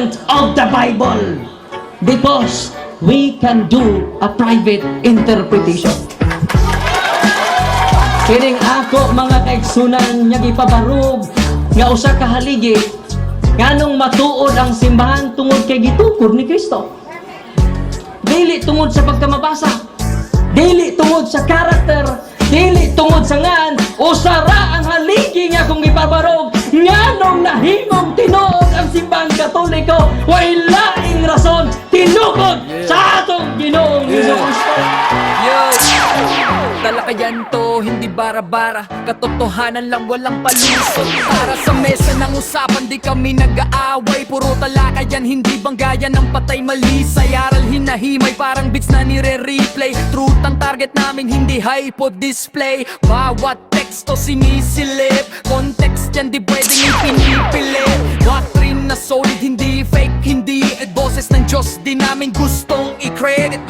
content of the Bible because we can do a private interpretation. Kining ako mga kaigsunan nga gipabarog nga usa ka haligi nganong matuod ang simbahan tungod kay gitukod ni Kristo. Dili tungod sa pagkamabasa, dili tungod sa karakter, dili tungod sa ngan, usara ang haligi nga kung gipabarog nganong nahimong tinuod ang simbahang Katoliko way laing rason tinukod sa atong Ginoong Hesus Kristo. Talakayan to, hindi bara-bara. Katotohanan lang, walang palusot. Para sa mesa ng usapan, di kami nag-aaway. Puro talakayan, hindi banggayan ng patay malisay. Aral hinahimay, parang beats na nire-replay. Truth ang target namin, hindi hypo display. Bawat teksto sinisilip, context yan di pwedeng ipinipilit. Doctrine na solid, hindi fake, hindi boses ng Diyos, di namin gustong i-credit.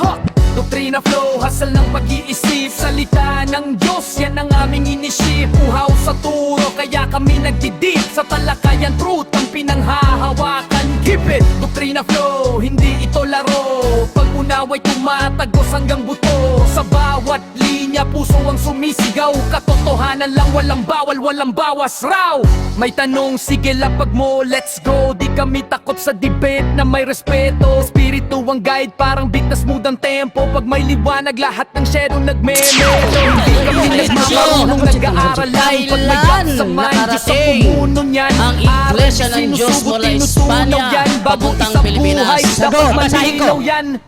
Doktrina flow, hasal ng pag-iisip. Salita ng Diyos, yan ang aming inisip. Uhaw sa turo, kaya kami nagdidip. Sa talakayan, truth ang pinanghahawakan. Keep it! Doktrina flow, hindi ito laro. Pag-unaway tumatagos hanggang buto. Sa bawat linya, puso ang sumisigaw. Katotohanan lang, walang bawal, walang bawas raw. May tanong, sige lapag mo, let's go. Di kami takot sa debate na may respeto. Spiritu ang guide, parang beat na smooth ang tempo. Pag may liwanag, lahat ng shadow nagme-melo. Hindi kami nagmamarunong nag-aaral lang. Pag may gap sa mind, Diyos ang pumuno niyan. Ang Iglesia ng Diyos mula Espanya, papuntang Pilipinas. Dapat malinaw yan.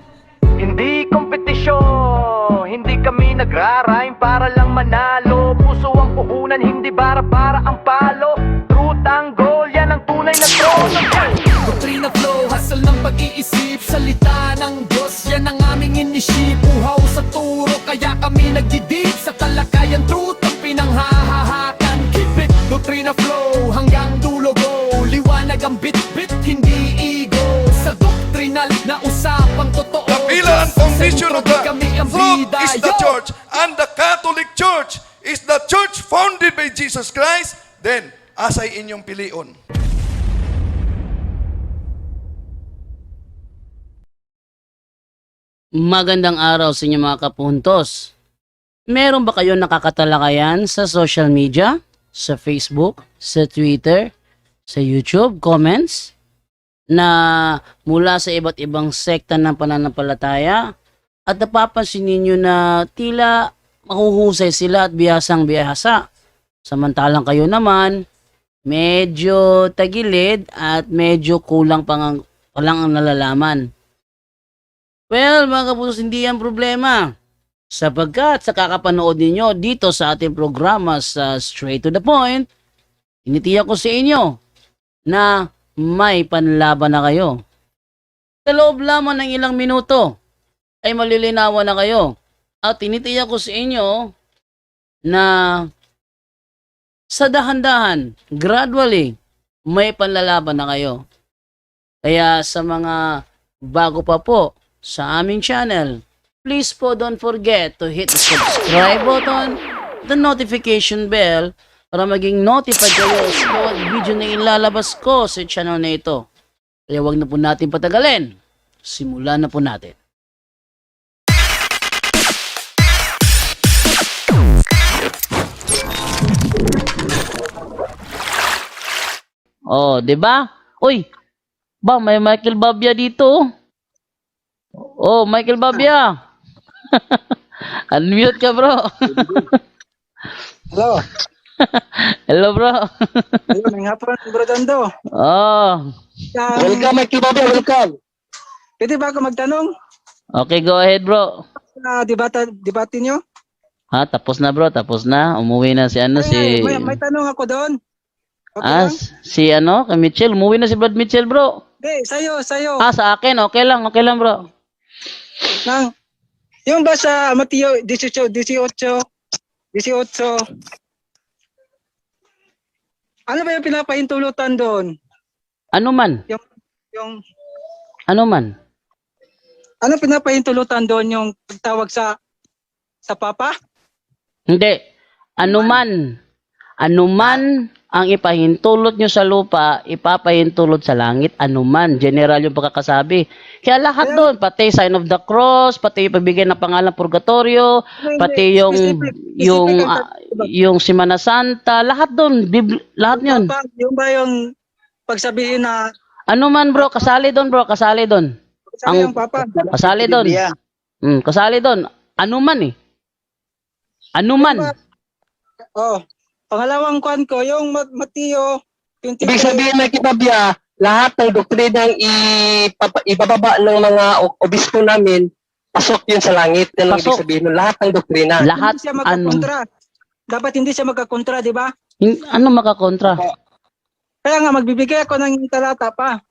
Hindi kompetisyon, hindi kami nagrarime para lang manalo. Puso ang puhunan, hindi para ang palo. Truth ang goal, yan ang tunay na trono. Doktrina flow, hasal ng pag-iisip. Salita ng Diyos, yan ang aming inisip. Uhaw sa turo, kaya kami nagdidip. Sa talakayan, truth ang pinanghahahakan. Keep it, doktrina flow, hanggang dulo go. Liwanag ang bit-bit, hindi ego. Sa doktrinal na usapang totoo. Kapila ang foundation of the truth is the church, and the Catholic Church is the church founded by Jesus Christ. Then, asay inyong pilion. Magandang araw sa inyo mga kapuntos. Meron ba kayo nakakatalakayan sa social media? Sa Facebook, sa Twitter, sa YouTube, comments? Na mula sa iba't ibang sekta ng pananampalataya at napapansin ninyo na tila mahuhusay sila at bihasang bihasa. Samantalang kayo naman, medyo tagilid at medyo kulang pa lang ang nalalaman. Well, mga kapusos, hindi yan problema. Sapagkat sa kakapanood ninyo dito sa ating programa sa Straight to the Point, initiyak ko sa inyo na may panlaban na kayo. Sa loob lamang ng ilang minuto ay malilinawan na kayo. At tinitiyak ko sa inyo na sa dahan-dahan, gradually, may panlalaban na kayo. Kaya sa mga bago pa po sa aming channel, please po don't forget to hit the subscribe button, the notification bell, para maging notified kayo sa bawat video na ilalabas ko sa channel na ito. Kaya wag na po natin patagalin. Simulan na po natin. Oh, 'di ba? Uy, ba may Michael Babia dito. Oh, Michael Babia. Unmute ka, bro. Hello. Hello, bro. Hello, may hapon, bro Dando. Oh. Welcome, Michael Babia, welcome. Pwede ba ako magtanong? Okay, go ahead, bro. Debate nyo? Ha, tapos na, bro. Tapos na. Umuwi na si si... May tanong ako doon. Okay Ah, lang? si kay Mitchell. Umuwi na si Brad Mitchell, bro. Sa'yo. Ah, sa akin. Okay lang, bro. Yung ba sa Mateo 18, ano ba yung pinapahintulutan doon? Ano man? Yung Ano man? ano pinapahintulutan doon yung pagtawag sa Papa? Hindi. Ano man ang ipahintulot nyo sa lupa, ipapahintulot sa langit, anuman. General yung pagkakasabi. Kaya lahat doon, pati sign of the cross, pati yung pagbigay ng pangalan purgatorio, pati yung Semana Santa, lahat doon, lahat yun. Papa, yung ba yung pagsabihin na Anuman bro, kasali doon bro, kasali doon. sabi ang Papa? Kasali doon. Kasali doon. Anuman eh. Anuman. Oh, pangalawang kwan ko, yung Mateo 23. Ibig sabihin na kitabya, lahat ng doktrinang ibababa ng mga obispo namin, pasok yun sa langit. Yan ang ibig Pasok. sabihin ng lahat ng doktrina. Lahat, Hindi siya magkakontra. Dapat hindi siya magkakontra, di ba? ano makakontra? Kaya nga, magbibigay ako ng talata pa.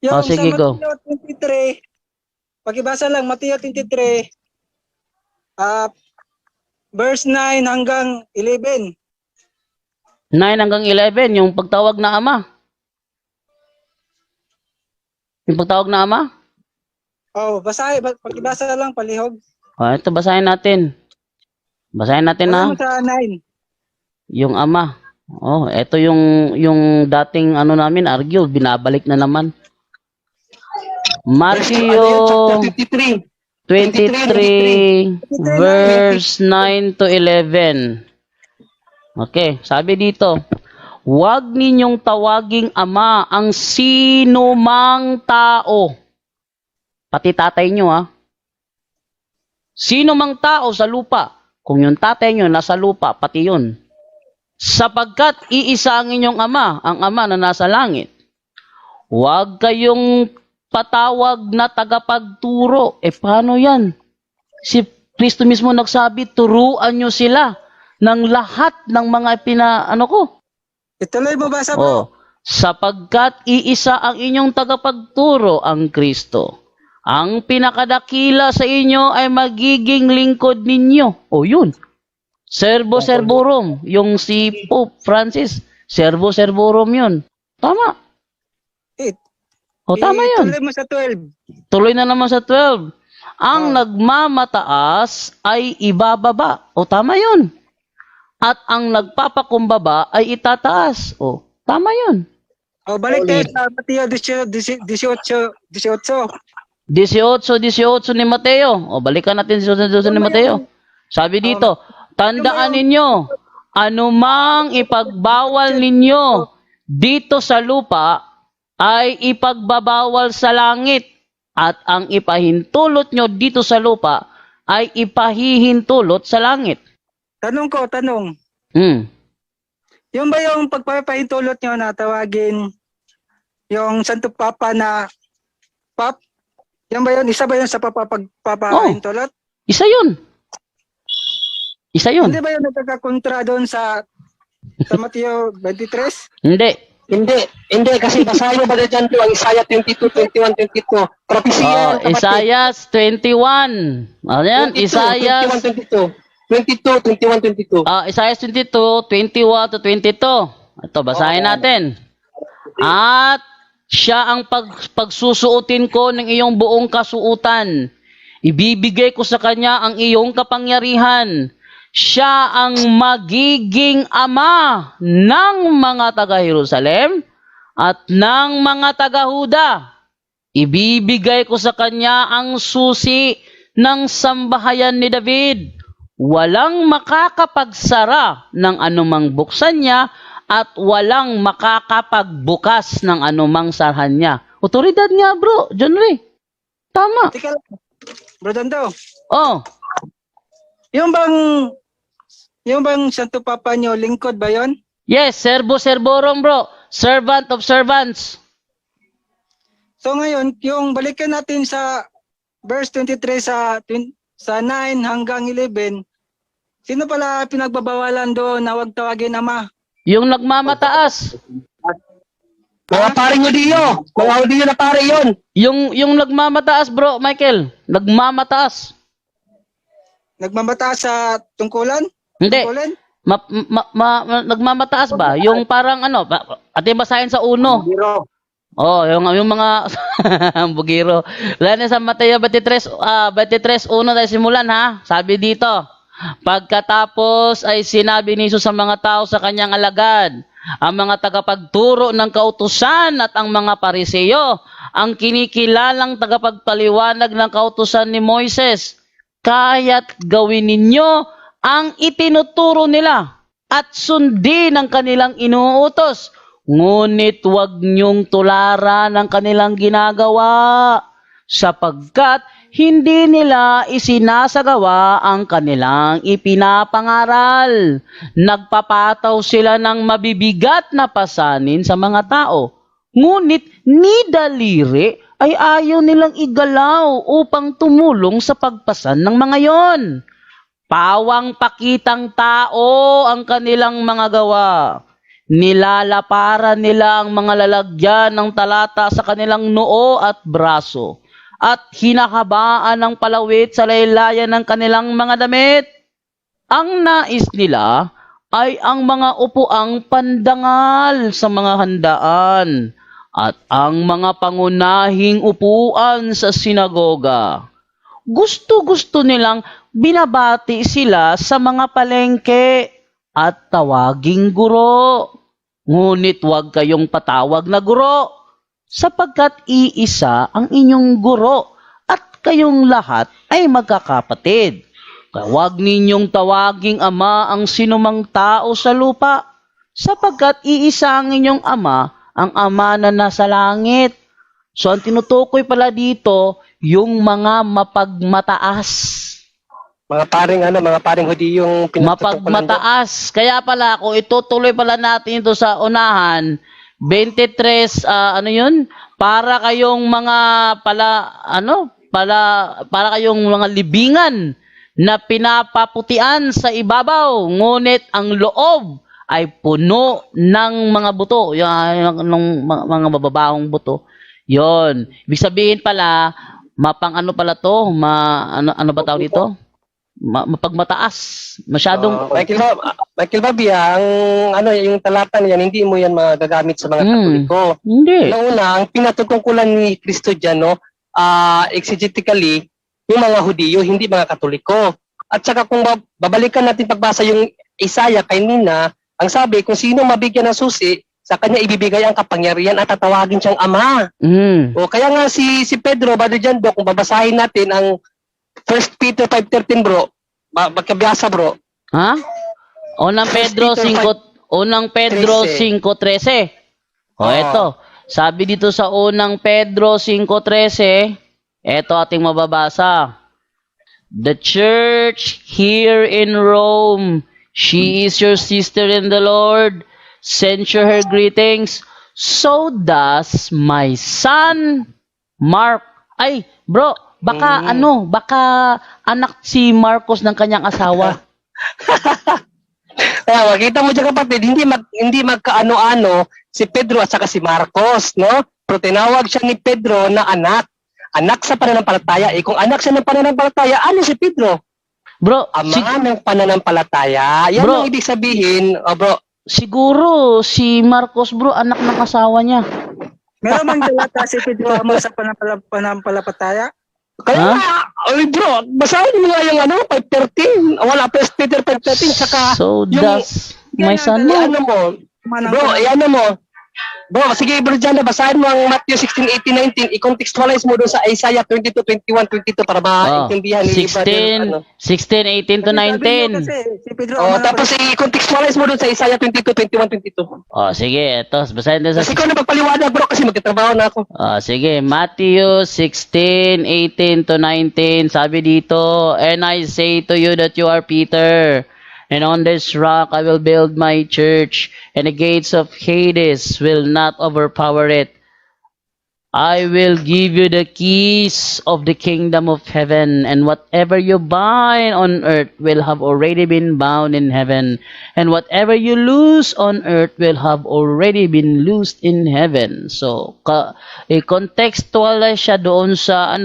Yung Sige, sa go. Mateo 23, pakibasa lang, Mateo 23, verse 9 hanggang 11. 9 hanggang 11, yung pagtawag na ama. Yung pagtawag na ama? Oh, pakibasa lang, palihog. Ito, basahin natin. Basahin natin na. Alam mo sa 9. Yung ama. Ito yung dating ano namin, argue, binabalik na naman. Matthew 53. 23 verse 9 to 11. Okay, sabi dito, huwag ninyong tawaging ama ang sino mang tao. Pati tatay nyo ha. Sino mang tao sa lupa. Kung yung tatay nyo nasa lupa, pati yun. Sapagkat iisa ang inyong ama, ang ama na nasa langit. Huwag kayong patawag na tagapagturo. Paano yan? Si Kristo mismo nagsabi, turuan nyo sila ng lahat ng mga Ituloy mo basa bro. sapagkat iisa ang inyong tagapagturo, ang Kristo. Ang pinakadakila sa inyo ay magiging lingkod ninyo. Yun. Servo servorum, yung si Pope Francis, servo servorum yun. Tama. Tama yun. Ituloy mo sa 12. Tuloy na naman sa 12. Ang nagmamataas ay ibababa. Tama yun. At ang nagpapakumbaba ay itataas. Tama yun. Balik tayo sa Mateo 18. 18 ni Mateo. Balikan natin 18 ni Mateo. Sabi dito, tandaan ninyo, anumang ipagbawal ninyo dito sa lupa ay ipagbabawal sa langit. At ang ipahintulot nyo dito sa lupa ay ipahihintulot sa langit. Tanong. Yung ba yung pagpapahintulot nyo na tawagin yung Santo Papa na Pap? Yan ba yun? Isa ba yun sa pagpapahintulot? Isa yun. Hindi ba yun nagkakakontra doon sa Mateo 23? Hindi kasi basahin ba dyan ang Isaiah 22, 21, 22. Propesya. Isaiah 21. Yan, Isaiah 22, 21, 22. Isaiah 22, 21 to 22. Ito, basahin natin. At siya ang pagsusuotin ko ng iyong buong kasuutan. Ibibigay ko sa kanya ang iyong kapangyarihan. Siya ang magiging ama ng mga taga-Jerusalem at ng mga taga-Huda. Ibibigay ko sa kanya ang susi ng sambahayan ni David. Walang makakapagsara ng anumang buksan niya at walang makakapagbukas ng anumang sarhan niya. Otoridad niya, bro. John Ray. Tama. Tika lang. Bro Dando, yung bang Santo Papa nyo, lingkod ba yon? Yes, servo servorum, bro. Servant of servants. So ngayon, yung balikan natin sa verse 23 sa 9 hanggang 11, sino pala pinagbabawalan doon na huwag tawagin ama? Yung nagmamataas. Mga paring Hudiyo. Mga Hudiyo na pare yun. Yung nagmamataas, bro, Michael. Nagmamataas. Nagmamataas sa tungkulan? Hindi. Tungkulin? Nagmamataas ba? Yung parang ating basahin sa uno. Yung mga bugiro. Lalo sa Mateo 23, 23, 1 tayo simulan ha. Sabi dito, pagkatapos ay sinabi ni Jesus sa mga tao sa kanyang alagad, ang mga tagapagturo ng kautusan at ang mga pariseyo, ang kinikilalang tagapagpaliwanag ng kautusan ni Moises. Kaya't gawin ninyo ang itinuturo nila at sundin ang kanilang inuutos. Ngunit huwag niyong tularan ang kanilang ginagawa, sapagkat hindi nila isinasagawa ang kanilang ipinapangaral. Nagpapataw sila ng mabibigat na pasanin sa mga tao. Ngunit ni daliri ay ayaw nilang igalaw upang tumulong sa pagpasan ng mga yon. Pawang pakitang tao ang kanilang mga gawa. Nilalaparan nila ang mga lalagyan ng talata sa kanilang noo at braso, at hinahabaan ng palawit sa laylayan ng kanilang mga damit. Ang nais nila ay ang mga upuang pandangal sa mga handaan at ang mga pangunahing upuan sa sinagoga. Gusto-gusto nilang binabati sila sa mga palengke at tawaging guro. Ngunit huwag kayong patawag na guro, sapagkat iisa ang inyong guro at kayong lahat ay magkakapatid. Kaya huwag ninyong tawaging ama ang sinumang tao sa lupa, sapagkat iisa ang inyong ama, ang ama na nasa langit. So ang tinutukoy pala dito, yung mga mapagmataas. Mga paring Hudiyong Mapagmataas. Kaya pala, kung itutuloy pala natin ito sa unahan, 23, ano yun? Para kayong mga para kayong mga libingan na pinapaputian sa ibabaw, ngunit ang loob ay puno ng mga buto, yung mga mababahong buto. Yon. Ibig sabihin pala, ano pala to? Ano ba tawag dito? Mapagmataas. Masyadong Michael Babi, yung talata niyan, hindi mo yan magagamit sa mga Katoliko. Hindi. Una, ang pinatutungkulan ni Kristo dyan, exegetically, yung mga Hudiyo, hindi mga Katoliko. At saka kung babalikan natin pagbasa yung Isaiah kay Nina, ang sabi, kung sino mabigyan ng susi, sa kanya ibibigay ang kapangyarihan at tatawagin siyang ama. O kaya nga si Pedro, Brother John Do, kung babasahin natin ang 1 Peter 5:13, bro. Magkabiyasa, bro. Ha? Unang Pedro 5:13. Eto. Sabi dito sa unang Pedro 5:13, eto ating mababasa. The church here in Rome, she is your sister in the Lord. Send you her greetings. So does my son Mark. Ay, bro, baka anak si Marcos ng kanyang asawa. Makita mo dyan, kapatid, hindi magkaano-ano si Pedro at saka si Marcos, no? Pero tinawag siya ni Pedro na anak. Anak sa pananampalataya. Kung anak siya ng pananampalataya, ano si Pedro? Bro, ama ng pananampalataya. Yan ang ibig sabihin, bro. Siguro si Marcos, bro, anak ng asawa niya. Meron man talata si Pedro ama sa pananampalataya? Kaya bro, basahin mo nga yung 5:13. Wala, 1 Peter 5:13, saka so does my son mo. Bro, Bro, sige, Bro John, basahin mo ang Matthew 16:18-19, i-contextualize mo doon sa Isaiah 22:21-22 para maintindihan ni 16:18 to 19. Tapos i-contextualize mo doon sa Isaiah 22:21-22. Sige, ito, basahin doon sa... Kasi ikaw na magpaliwanag, bro, kasi magtatrabaho na ako. Sige, Matthew 16:18 to 19, sabi dito, and I say to you that you are Peter, and on this rock I will build my church, and the gates of Hades will not overpower it. I will give you the keys of the kingdom of heaven, and whatever you bind on earth will have already been bound in heaven, and whatever you loose on earth will have already been loosed in heaven. So, contextualize siya doon sa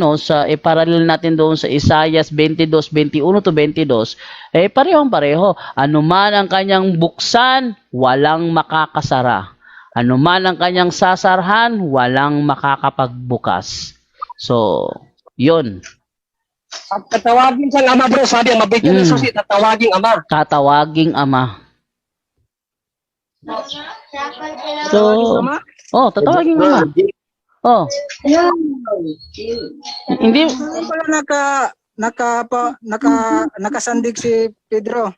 parallel natin doon sa Isaiah 22:21 to 22. Parehong-pareho. Ano man ang kanyang buksan, walang makakasara. Ano man ang kanyang sasarhan, walang makakapagbukas. So, yun. At tatawagin siyang ama, bro. Sabi ang mabigyan ng susi, tatawaging ama. Tatawaging ama. So, tatawagin mo ma. Oh. Hindi, Saan pala nakasandig si Pedro?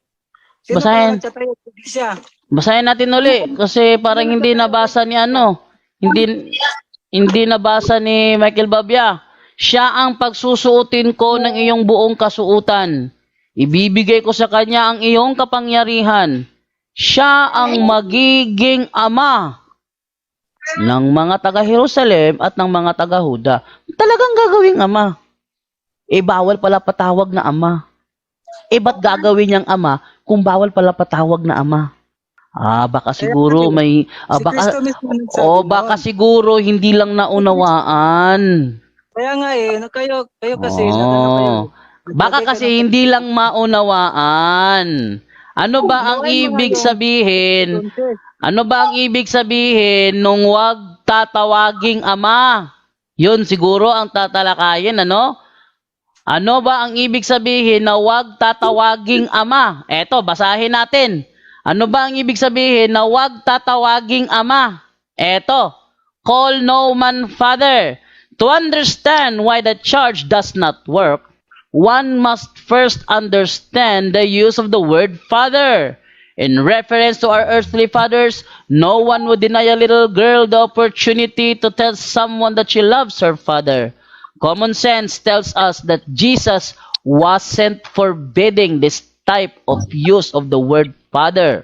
Sino Basahin. pala nagtatayo sa iglesia? basahin natin uli kasi parang hindi nabasa ni hindi nabasa ni Michael Babia. Siya ang pagsusuotin ko ng iyong buong kasuutan. Ibibigay ko sa kanya ang iyong kapangyarihan. Siya ang magiging ama ng mga taga-Jerusalem at ng mga taga-Huda. Talagang gagawing ama. Bawal pala patawag na ama. Ba't gagawin niyang ama kung bawal pala patawag na ama? Baka siguro may... Si Kristo mismo nagsabi baka noon. siguro hindi lang naunawaan. Kaya nga kayo kasi nagano kayo. Baka kasi hindi lang maunawaan. Ano ba ang ibig sabihin? Ano ba ang ibig sabihin nung wag tatawaging ama? Yun siguro ang tatalakayin, ano? Ano ba ang ibig sabihin na wag tatawaging ama? Eto, basahin natin. Ano ba ang ibig sabihin na wag tatawaging ama? Eto, call no man father. To understand why the church does not work, one must first understand the use of the word father. In reference to our earthly fathers, no one would deny a little girl the opportunity to tell someone that she loves her father. Common sense tells us that Jesus wasn't forbidding this type of use of the word father.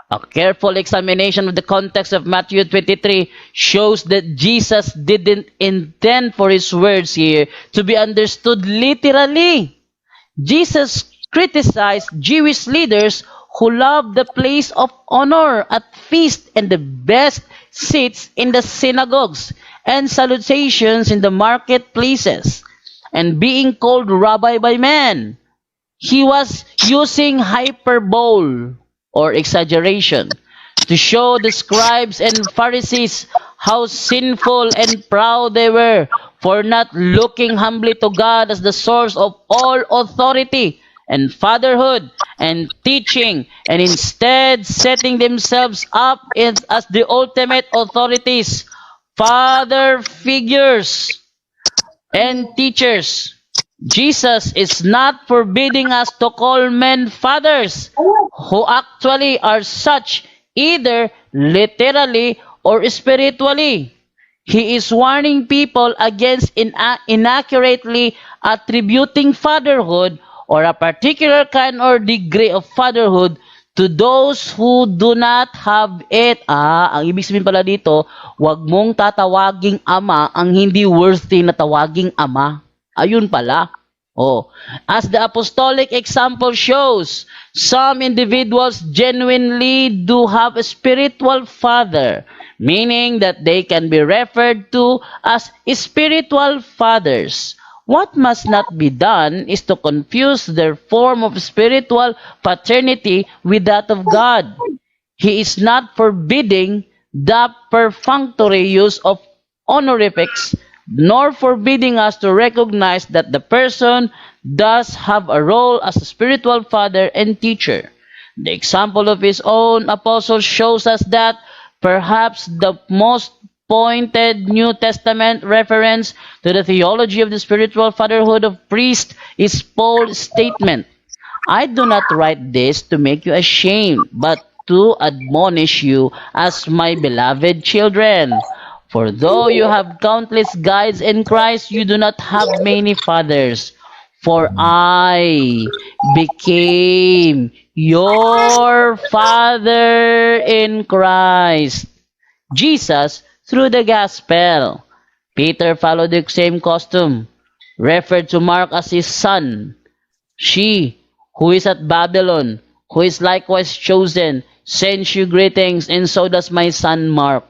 A careful examination of the context of Matthew 23 shows that Jesus didn't intend for his words here to be understood literally. Jesus criticized Jewish leaders who loved the place of honor at feast and the best seats in the synagogues and salutations in the marketplaces, and being called rabbi by men. He was using hyperbole or exaggeration to show the scribes and Pharisees how sinful and proud they were for not looking humbly to God as the source of all authority and fatherhood and teaching, and instead setting themselves up as the ultimate authorities, father figures, and teachers. Jesus is not forbidding us to call men fathers who actually are such either literally or spiritually. He is warning people against inaccurately attributing fatherhood or a particular kind or degree of fatherhood to those who do not have it. Ang ibig sabihin pala dito, wag mong tatawaging ama ang hindi worthy na tawaging ama. Ayun pala. As the apostolic example shows, some individuals genuinely do have a spiritual father, meaning that they can be referred to as spiritual fathers. What must not be done is to confuse their form of spiritual paternity with that of God. He is not forbidding the perfunctory use of honorifics, nor forbidding us to recognize that the person does have a role as a spiritual father and teacher. The example of his own apostle shows us that perhaps the most pointed New Testament reference to the theology of the spiritual fatherhood of priests is Paul's statement, "I do not write this to make you ashamed, but to admonish you as my beloved children. For though you have countless guides in Christ, you do not have many fathers. For I became your father in Christ." Jesus through the gospel. Peter followed the same custom, referred to Mark as his son. She, who is at Babylon, who is likewise chosen, sends you greetings, and so does my son Mark.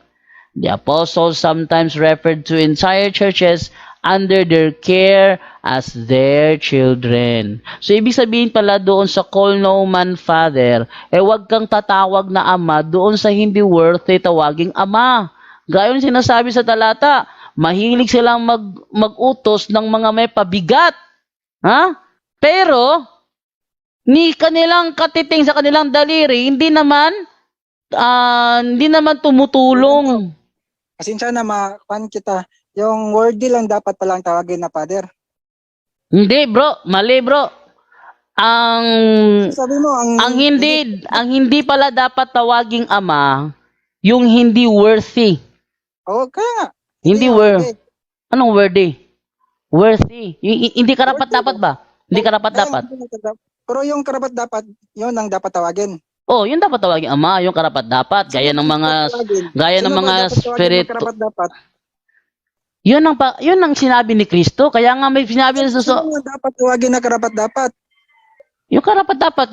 The apostles sometimes referred to entire churches under their care as their children. So, ibig sabihin pala doon sa call no man father, wag kang tatawag na ama doon sa hindi worthy tawaging ama. Gayon sinasabi sa talata, mahilig silang mag-utos ng mga may pabigat. Pero, ni kanilang katiting sa kanilang daliri, hindi naman hindi naman tumutulong. Pasensya na makuan kita. Yung worthy lang dapat palang tawagin na father. Hindi, bro. Mali, bro. Ang Sabi mo, ang hindi pala dapat tawaging ama, yung hindi worthy. Oo, kaya nga. Hindi worthy. Anong worthy? Worthy. Hindi karapat dapat ba? Hindi karapat dapat. Pero yung karapat dapat, yun ang dapat tawagin. Oh, yun dapat tawaging ama, yung karapat dapat. Gaya ng mga spirit. Karapat dapat. Yun ang sinabi ni Kristo. Kaya nga may sinabi na Sino ang dapat tawagin na karapat dapat? yung karapat dapat,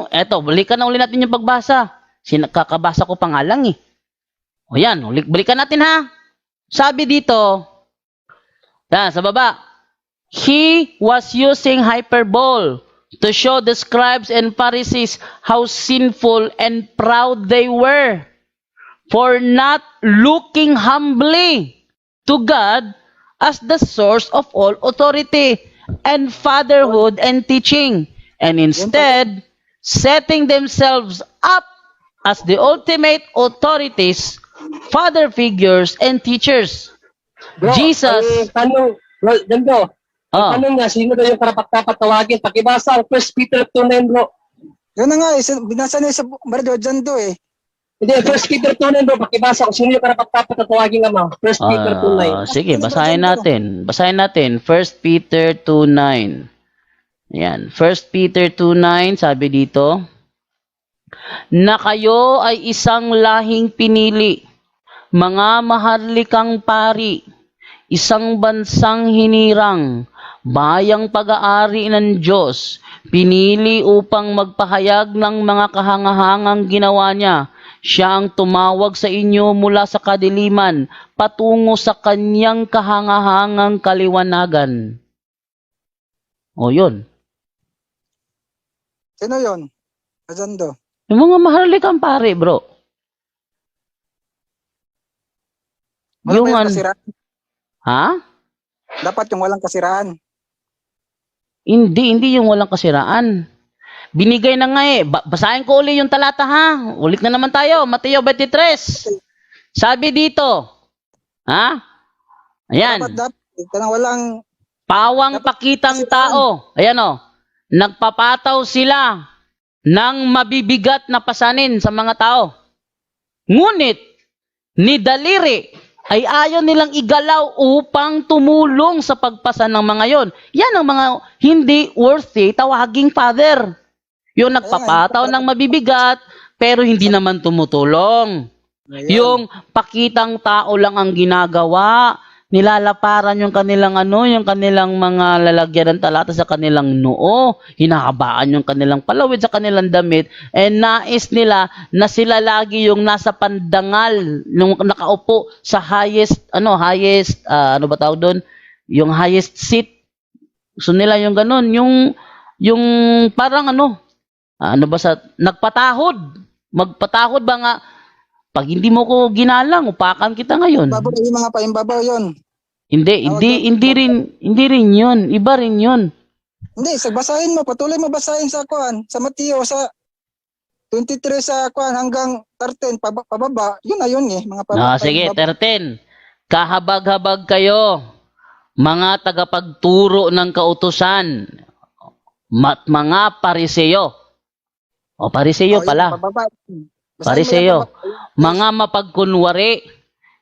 eto, balikan na uli natin yung pagbasa. Kakabasa ko pa nga lang eh. O yan, balikan natin ha. Sabi dito, sa baba, he was using hyperbole to show the scribes and Pharisees how sinful and proud they were for not looking humbly to God as the source of all authority and fatherhood and teaching, and instead setting themselves up as the ultimate authorities, father figures, and teachers. Bro, Jesus. ang tanong, bro, ganito. Oh. Ang tanong nga, sino daw yung karapat-dapat tawagin? Pakibasa ang 1 Peter 2:9, bro. Yun na nga, binasa na sa Bardo dyan do eh. Hindi, 1 Peter 2:9, bro. Pakibasa kung sino yung karapat-dapat na tawagin nga, 1 Peter 2:9. Sige, basahin natin. Basahin natin. 1 Peter 2:9. Yan. 1 Peter 2:9, sabi dito, na kayo ay isang lahing pinili, mga maharlikang pari, isang bansang hinirang, bayang pag-aari ng Diyos, pinili upang magpahayag ng mga kahangahangang ginawa niya. Siya ang tumawag sa inyo mula sa kadiliman, patungo sa kanyang kahangahangang kaliwanagan. O yun. Sino yun? Dyan do. Yung mga maharlikang pari, bro. Yung kasiraan. Ha? Dapat yung walang kasiraan. Hindi yung walang kasiraan. Binigay na nga eh. Basahin ko uli yung talata ha. Ulit na naman tayo. Mateo 23. Sabi dito. Ha? Ayan. Dapat walang Pawang pakitang tao. Ayan o. Nagpapataw sila ng mabibigat na pasanin sa mga tao. Ngunit, ni daliri ay ayaw nilang igalaw upang tumulong sa pagpasan ng mga yon. Yan ang mga hindi worthy tawaging father. Yung nagpapataw ng mabibigat pero hindi naman tumutulong. Yung pakitang tao lang ang ginagawa, nilalaparan yung kanilang yung kanilang mga lalagyan ng talata sa kanilang noo, hinahabaan yung kanilang palawid sa kanilang damit, and nais nila na sila lagi yung nasa pandangal, nung nakaupo sa highest ano ba tawag doon? Yung highest seat. So nila yung ganun, yung parang magpatahod ba nga, pag hindi mo ko ginalang, upakan kita ngayon. babaw, yung mga paimbabaw yun. Hindi rin yun. Iba rin yun. Hindi, basahin mo, patuloy mo basahin sa Mateo sa 23 sa hanggang 13 pababa. Yun na yun eh, mga Sige, 13. Kahabag-habag kayo, mga tagapagturo ng kautusan, mga pariseyo. O, pariseyo pala. Pariseyo. Mga mapagkunwari,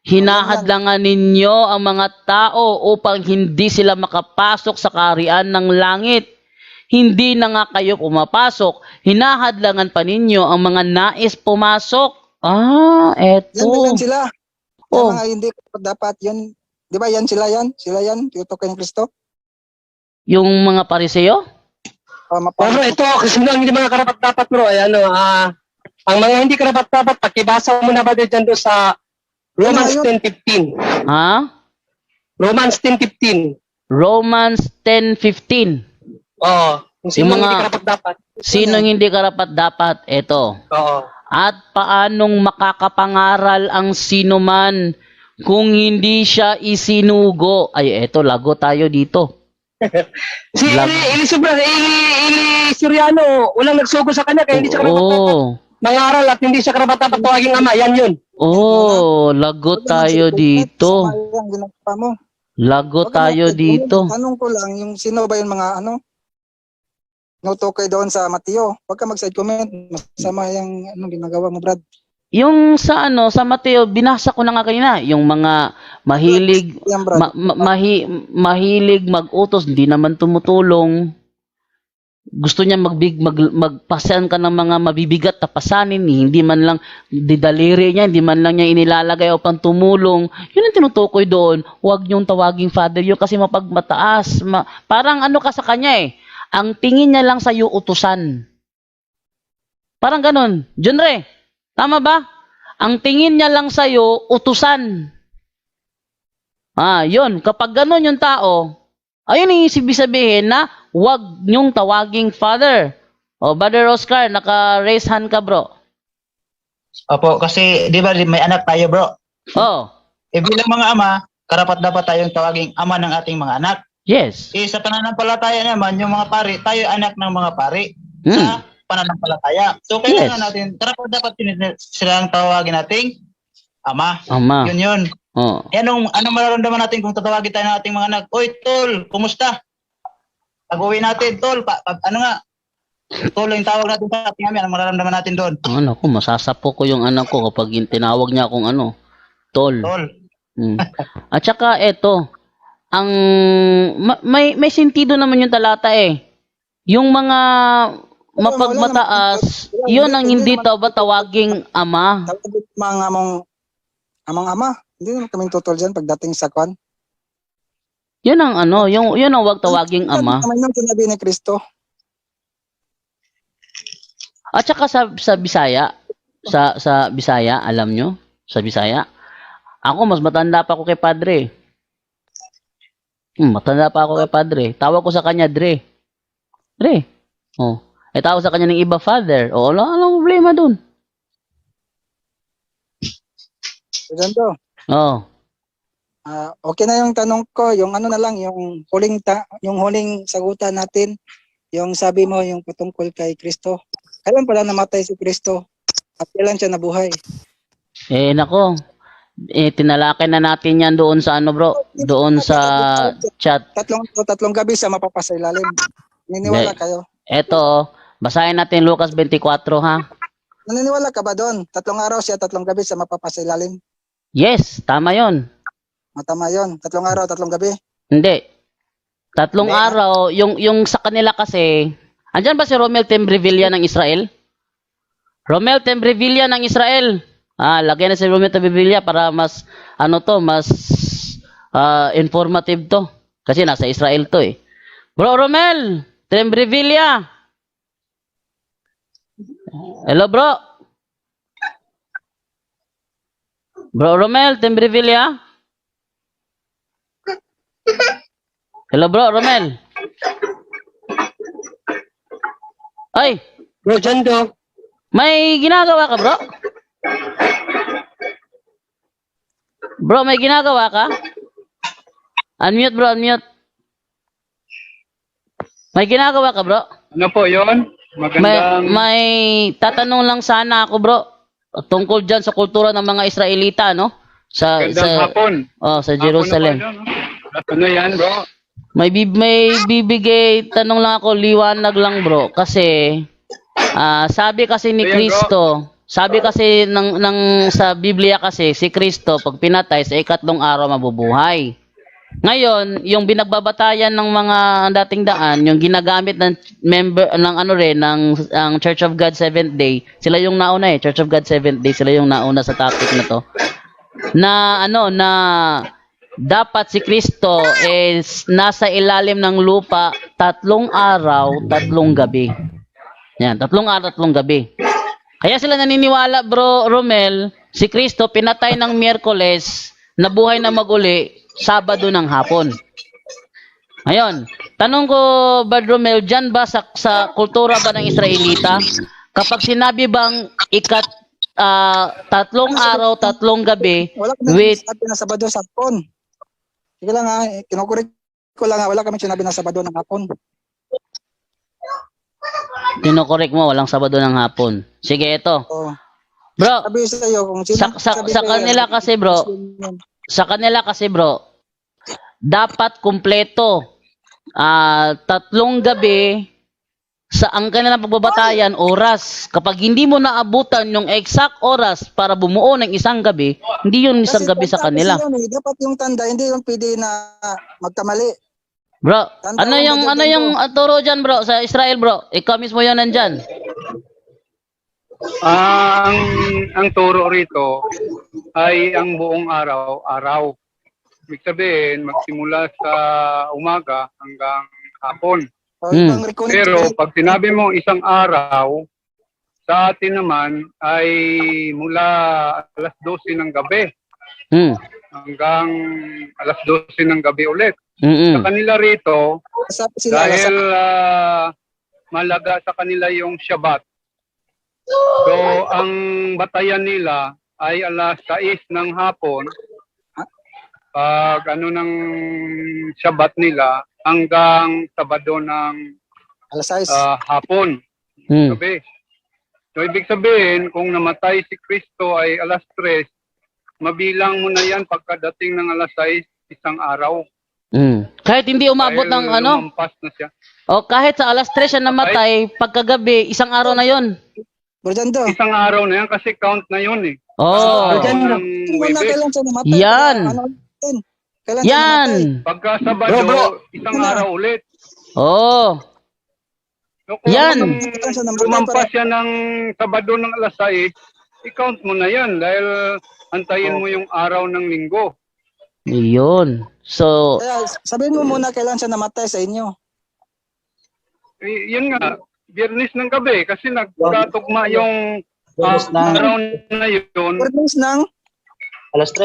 hinahadlangan ninyo ang mga tao upang hindi sila makapasok sa kaharian ng langit. Hindi na nga kayo pumapasok, hinahadlangan pa ninyo ang mga nais pumasok. Eto. Yan sila. Oh. Mga hindi dapat yan. Di ba yan sila yan? Sila yan, tinutukoy ng Kristo. Yung mga pariseyo? Bro, ito, kasi ang hindi mga karapat-dapat, bro, ay ang mga hindi karapat-dapat, pakibasa mo na ba dyan doon sa Romans 10:15. Ha? Romans 10:15. Romans 10:15. Oo. Kung sino Yung hindi mga- karapat-dapat. Sinong hindi karapat-dapat? Eto. Oo. At paanong makakapangaral ang sinuman kung hindi siya isinugo? Ay, eto, lago tayo dito. Si Eli Suriano, walang nagsugo sa kanya, kaya hindi siya karapat-dapat. mangaral at hindi siya karapat-dapat tawaging ama. Yan yun. Oh, lago tayo dito. Sama yung ginagawa mo. Lago Huwag ka tayo mag- dito. Tanong ko lang, yung sino ba yung mga ano? Nutukay doon sa Mateo. Huwag ka mag-side comment. Masama yung ginagawa mo, Brad. Yung sa sa Mateo, binasa ko na nga kanina, yung mga mahilig Yan, Brad. mahilig mag-utos, hindi naman tumutulong. Gusto niya magpasan ka ng mga mabibigat na pasanin, hindi man lang didaliri niya, hindi man lang niya inilalagay upang tumulong. Yun ang tinutukoy doon. Huwag niyong tawaging father yun kasi mapagmataas. Parang ano ka sa kanya eh. Ang tingin niya lang sa iyo utusan. Parang ganun. Junre, tama ba? Ang tingin niya lang sa iyo utusan. Yun. Kapag ganun yung tao, ayun ang ibig sabihin na huwag niyong tawaging father. O, Brother Oscar, naka-raise hand ka, bro. Opo, kasi di ba may anak tayo, bro? Oh, Bilang mga ama, karapat-dapat tayong tawaging ama ng ating mga anak. yes. Sa pananampalataya naman, yung mga pari, tayo anak ng mga pari sa pananampalataya. So, kailangan Yes. natin, karapat-dapat silang tawagin nating ama. Ama. Yun. Oh. Anong mararamdaman natin kung tatawagin tayo ng ating mga anak? Oy, tol, kumusta? Pag-uwi natin, tol, ano nga? Tol, yung tawag natin sa ating ama, anong mararamdaman natin doon? Naku, masasapo ko yung anak ko kapag tinawag niya akong tol. Tol. At saka eto, may sentido naman yung talata eh. Yung mga mapagmataas, yun ang hindi tawaging ama. Mga amang ama. Hindi naman kaming tutol dyan pagdating sa kwan. Yun ang yun ang wag tawaging ama. Naman yung sinabi ni Kristo. At saka sa Bisaya, sa Bisaya, alam nyo? Sa Bisaya, ako mas matanda pa ako kay Padre. Matanda pa ako kay Padre. Tawag ko sa kanya, Dre. Dre. Oh. Tawag sa kanya ng iba, Father. O, walang problema dun. Ganito. Oh. Okay na yung tanong ko, yung ano na lang, yung huling sagutan natin, yung sabi mo, yung patungkol kay Kristo. Kailan pala namatay si Kristo? At kailan siya nabuhay? Nako. Tinalakay na natin yan doon sa bro? Doon sa chat. Tatlong gabi sa mapapasailalim. Naniniwala kayo? Eto, basahin natin Lucas 24, ha? Naniniwala ka ba doon? 3 araw siya, 3 gabi sa mapapasailalim. Yes, tama yon. Matama yun. 3 araw, 3 gabi. Hindi. 3 araw, yung sa kanila kasi, andyan ba si Romel Tembrevilla ng Israel? Romel Tembrevilla ng Israel. Lagyan na si Romel Tembrevilla para mas, mas informative to. Kasi nasa Israel to eh. Bro Romel Tembrevilla. Hello bro. Bro Romel Tembrevilla. Hello bro Romel. Ay, Bro Jando, may ginagawa ka bro? Bro, may ginagawa ka? Unmute bro, unmute. May ginagawa ka bro? Ano po yun? May tatanong lang sana ako bro. Tungkol dyan sa kultura ng mga Israelita, no? Magandang hapon. Sa Jerusalem. Hapon na po yun, ano yan bro? May bibigay tanong lang ako, liwanag lang bro, kasi sabi kasi ni Ayan, Kristo, sabi kasi sa Biblia kasi si Kristo pag pinatay sa 3 araw mabubuhay. Ngayon, yung binagbabatayan ng mga dating daan, yung ginagamit ng member ng ng Church of God Seventh Day, sila yung nauna Church of God Seventh Day, sila yung nauna sa topic na to. Na dapat si Kristo is nasa ilalim ng lupa 3 araw, 3 gabi. Yan, 3 araw, 3 gabi. Kaya sila naniniwala, bro Romel, si Kristo pinatay ng Miyerkules, nabuhay na maguli, Sabado ng hapon. Ngayon, tanong ko, Brad Romel, dyan ba sa kultura ba ng Israelita, kapag sinabi bang 3 araw, 3 gabi, Wala kami sinabi na Sabado sa hapon. Sige lang kinukurik ko lang wala kami sinabi na Sabado ng hapon. Kinokorek mo, walang Sabado ng hapon. Sige, ito. Oh. Bro, Sabi sa iyo kung sino sa kanila kasi bro, sa kanila kasi bro, dapat kumpleto. 3 gabi sa ang kanilang pagbabatayan oras. Kapag hindi mo naabutan yung exact oras para bumuo ng isang gabi, hindi yun isang gabi sa kanila. Dapat yung tanda, hindi yung pwede na magkamali. Bro, Tanda ano mo yung ba dyan, turo diyan bro sa Israel bro? Ikaw mismo 'yon nandiyan. Ang turo rito ay ang buong araw. Ibig sabihin, magsimula sa umaga hanggang hapon. Pero pag sinabi mo isang araw, sa atin naman ay mula alas 12 ng gabi hanggang alas 12 ng gabi ulit. Sa kanila rito, dahil malaga sa kanila yung Shabbat. So, ang batayan nila ay alas 6 ng hapon. Pag ng Shabbat nila hanggang Sabado ng alas 6. hapon. Gabi. So, ibig sabihin, kung namatay si Kristo ay alas 3, mabilang mo na yan pagkadating ng alas 6, isang araw. Kahit hindi umabot Dahil ng ano? lumampas na siya. O kahit sa alas 3 siya namatay, pagkagabi, isang araw na yon. Brother, Isang araw na yan kasi count na yun eh. Oh. kailan siya namatay? Yan. Kailan siya namatay? Yan. Pagka Sabado, isang araw ulit. Oh. So, kung Yan. lumampas siya ng Sabado ng alas 6, i-count mo na yan dahil antayin mo yung araw ng linggo. Yun. So, Kaya sabihin mo muna kailan siya namatay sa inyo. Yun nga, Biyernes ng gabi kasi nagkatugma yung araw na yun Biyernes ng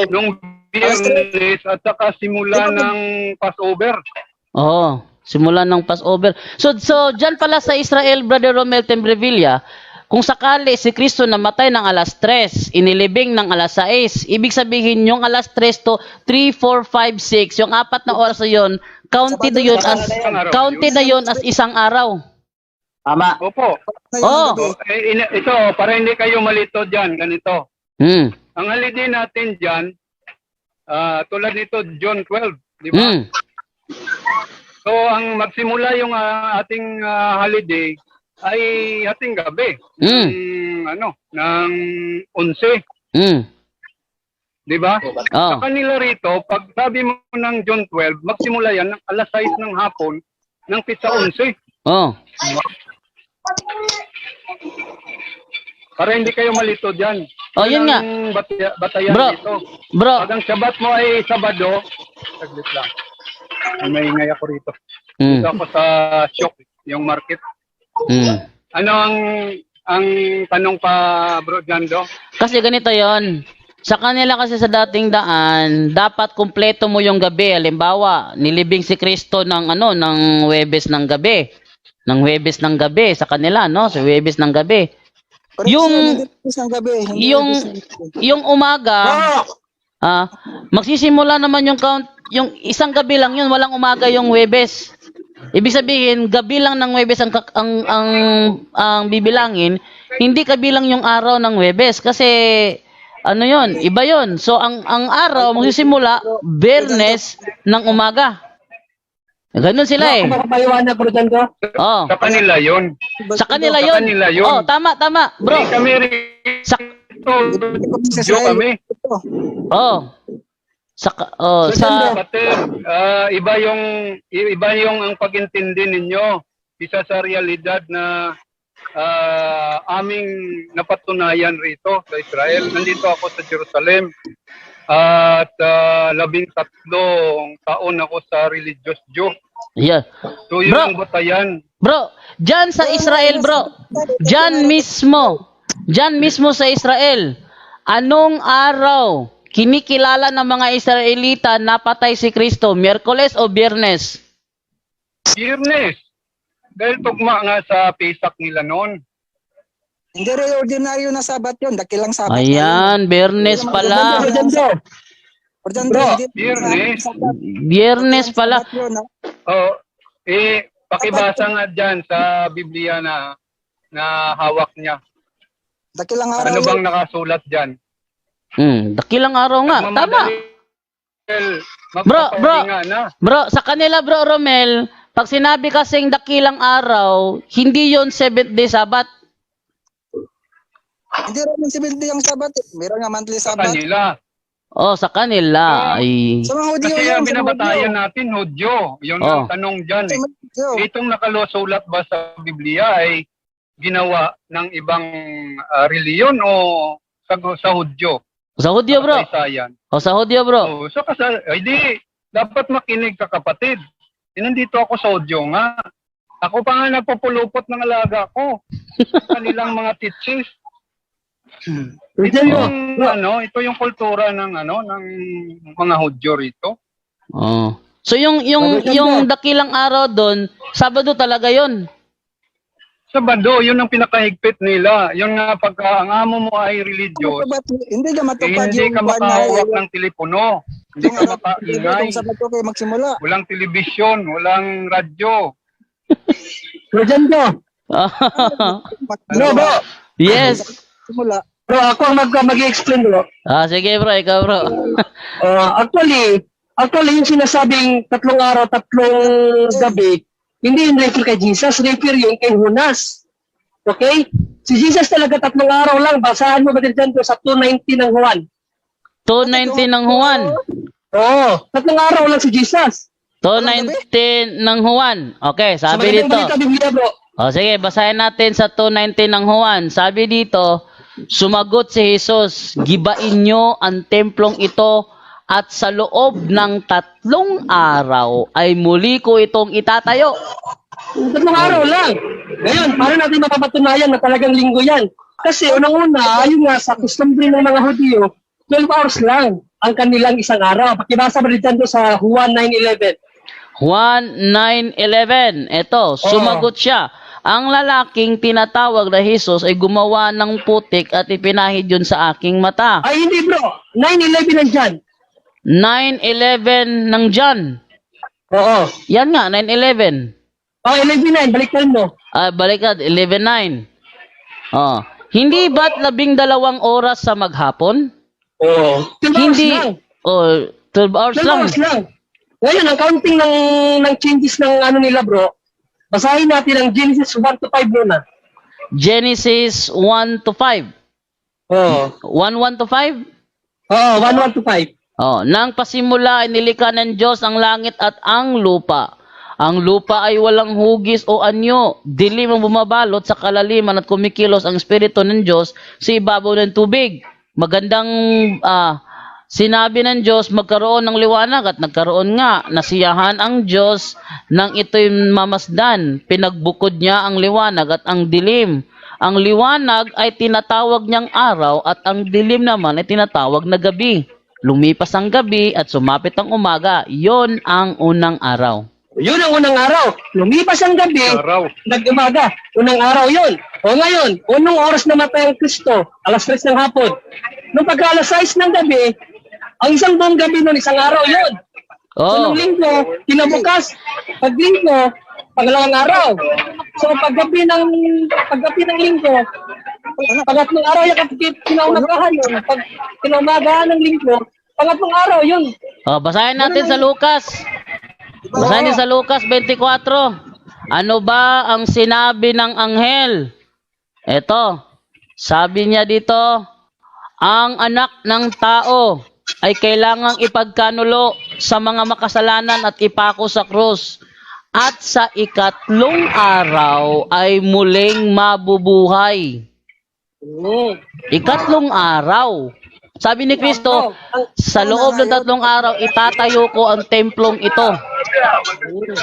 nung Biyernes at saka simula ng Passover. oh, simula ng Passover. So diyan pala sa Israel, Brother Romel Tembrevilla, kung sakali si Kristo namatay ng alas 3, inilibing ng alas 6, ibig sabihin yung alas 3 to 3, 4, 5, 6, yung 4 na oras na yun, counted na yun as isang araw. Tama. Opo. Oh. Ito, para hindi kayo malito dyan, ganito. Mm. Ang holiday natin dyan, tulad nito, John 12, di ba? Mm. So, ang magsimula yung ating holiday ay ating gabi. Ng 11. Mm. Di ba? Oh. Sa kanila rito, pag sabi mo ng John 12, magsimula yan ng alas 6 ng hapon ng pizza 11. Oh. Para hindi kayo malito dyan. Oh, yun nga. Ang batayan Bro, dito. bro, Pag ang Shabbat mo ay Sabado, saglit lang. May ingay ako rito. mm. Dito ako sa shop, yung market. Mm. Ano ang tanong pa, Bro Jando? Kasi ganito yon. Sa kanila kasi sa dating daan, dapat kumpleto mo yung gabi. Halimbawa, nilibing si Kristo ng ng Huwebes ng gabi. Ng Huwebes ng gabi sa kanila, no? Sa Huwebes ng gabi. Yung umaga, magsisimula naman yung count, yung isang gabi lang yun, walang umaga yung Huwebes. Ibig sabihin, gabi lang ng Huwebes ang bibilangin, hindi kabilang yung araw ng Huwebes kasi yun, iba yun. So ang araw magsisimula Biyernes ng umaga. Ganun sila eh. Makapaliwanag, Bro Jando. Oh. Sa kanila yun. Sa kanila yun. Oh, tama. Bro. Hindi kami Sa Diyo kami. Oh. Sa Kapatid, iba yung ang pag-intindi ninyo. Isa sa realidad na aming napatunayan rito sa Israel. Nandito ako sa Jerusalem. At 13 taon ako sa religious Jew. Yeah. So yun ang batayan. Bro, dyan sa Israel, bro. Dyan mismo sa Israel. Anong araw kinikilala ng mga Israelita na patay si Kristo? Miyerkules o Biyernes? Biyernes. Dahil tugma nga sa Pesach nila noon. Hindi rin ordinaryo na Sabat yun, dakilang Sabat. Ayan, Biyernes pala. Biyernes pala. Pakibasa nga dyan sa Biblia na na hawak niya. Dakilang araw. Ano bang nakasulat dyan? Dakilang araw nga. Tama. Bro, Magpapahinga na. Bro, sa kanila bro Romel, pag sinabi kasing dakilang araw, hindi yon 7th day Sabbath. Hindi rin 7 day ang Sabat. Meron nga monthly Sa Sabat. kanila. Oh, sa kanila ay Sa mga Hudyo Kasi yun. ang sa mga binabatayan Hudyo. natin, Hudyo. Yung Oh. ang tanong dyan Sa eh. mga Hudyo. Itong nakasulat ba sa Biblia ay ginawa ng ibang reliyon o sa Hudyo? sa Hudyo bro. Kasaysayan. Oh, sa Hudyo bro. Oh, so ay di, dapat makinig ka kapatid. Nandito ako sa Hudyo nga. Ako pa nga nagpupulupot ng alaga ko. Kanilang mga teachings. Ito yung ito yung kultura ng ng mga Hudyo rito. Oh. So yung dakilang araw doon, Sabado talaga 'yon. Sabado, yun ang pinakahigpit nila. Yung nga pagka ang amo mo ay religious, Sabat, hindi ka matupad hindi yung ka buwan na makahawak ng telepono. Hindi ka makaingay. Yung Sabat ko kayo magsimula. Walang telebisyon, walang radyo. Bro Janjo, bro, bro. Yes. Simula. Bro, ako ang mag-explain bro. Sige bro, ikaw bro. Actually, yung sinasabing 3 araw, 3 gabi, hindi yung refer kay Jesus, refer yung kay Junas. Okay? Si Jesus talaga 3 araw lang. Basahan mo ba din dyan sa 2:19 ng Juan? 2:19 ng Juan. Oo, 3 araw lang si Jesus. 2:19 ng Juan. Okay, sabi Magandang dito. balita, Biblia, bro. O sige, basahin natin sa 2:19 ng Juan. Sabi dito, sumagot si Jesus, gibain nyo ang templong ito at sa loob ng 3 araw ay muli ko itong itatayo. 3 araw lang. Ngayon, paano natin mapapatunayan na talagang linggo yan? Kasi unang-una, ayun nga sa customary ng mga Hudyo, 12 hours lang ang kanilang isang araw. Pakibasa ba dito sa Juan 9:11? Juan 9:11. Ito, sumagot siya. Ang lalaking tinatawag na Jesus ay gumawa ng putik at ipinahid yun sa aking mata. Ay, hindi bro. 9:11 nandyan. 9:11 ng John. Oo. Yan nga, 9:11. Oh, 11:9. Balikan mo. Baliktad, 11:9. Oh. Hindi ba't 12 oras sa maghapon? Oo. 12 hours Hindi. lang. 12 hours 12 lang. hours lang. Ngayon, ang counting ng changes ng nila bro, basahin natin ang Genesis 1-5 muna. Genesis 1-5. Oo. 1:1-5? Oo, 1-1-5. Oh, nang pasimula ay nilikha ng Diyos ang langit at ang lupa. Ang lupa ay walang hugis o anyo. Dilim ang bumabalot sa kalaliman at kumikilos ang Espiritu ng Diyos sa ibabaw ng tubig. Magandang sinabi ng Diyos magkaroon ng liwanag at nagkaroon nga. Nasiyahan ang Diyos nang ito'y mamasdan. Pinagbukod niya ang liwanag at ang dilim. Ang liwanag ay tinatawag niyang araw at ang dilim naman ay tinatawag na gabi. Lumipas ang gabi at sumapit ang umaga. Yon ang unang araw. Yun ang unang araw. Lumipas ang gabi, Araw. nag-umaga. Unang araw yun. O ngayon, unang oras na matay ang Kristo, alas 3 ng hapon. Nung pagka alas 6 ng gabi, ang isang buong gabi nun, isang araw yun. So Oh, nung linggo, kinabukas, paglinggo, pangalawang araw. So paggabi ng linggo, pangatlong araw yung kinaumagahan yun. Pag kinaumagahan ng linggo, pangatlong araw yun. basahin natin sa Lucas. Basahin niyo sa Lucas 24. Ano ba ang sinabi ng anghel? Eto, sabi niya dito, ang anak ng tao ay kailangang ipagkanulo sa mga makasalanan at ipako sa krus. At sa 3 araw ay muling mabubuhay. 3 araw. Sabi ni Kristo, sa loob ng 3 araw, itatayo ko ang templong ito.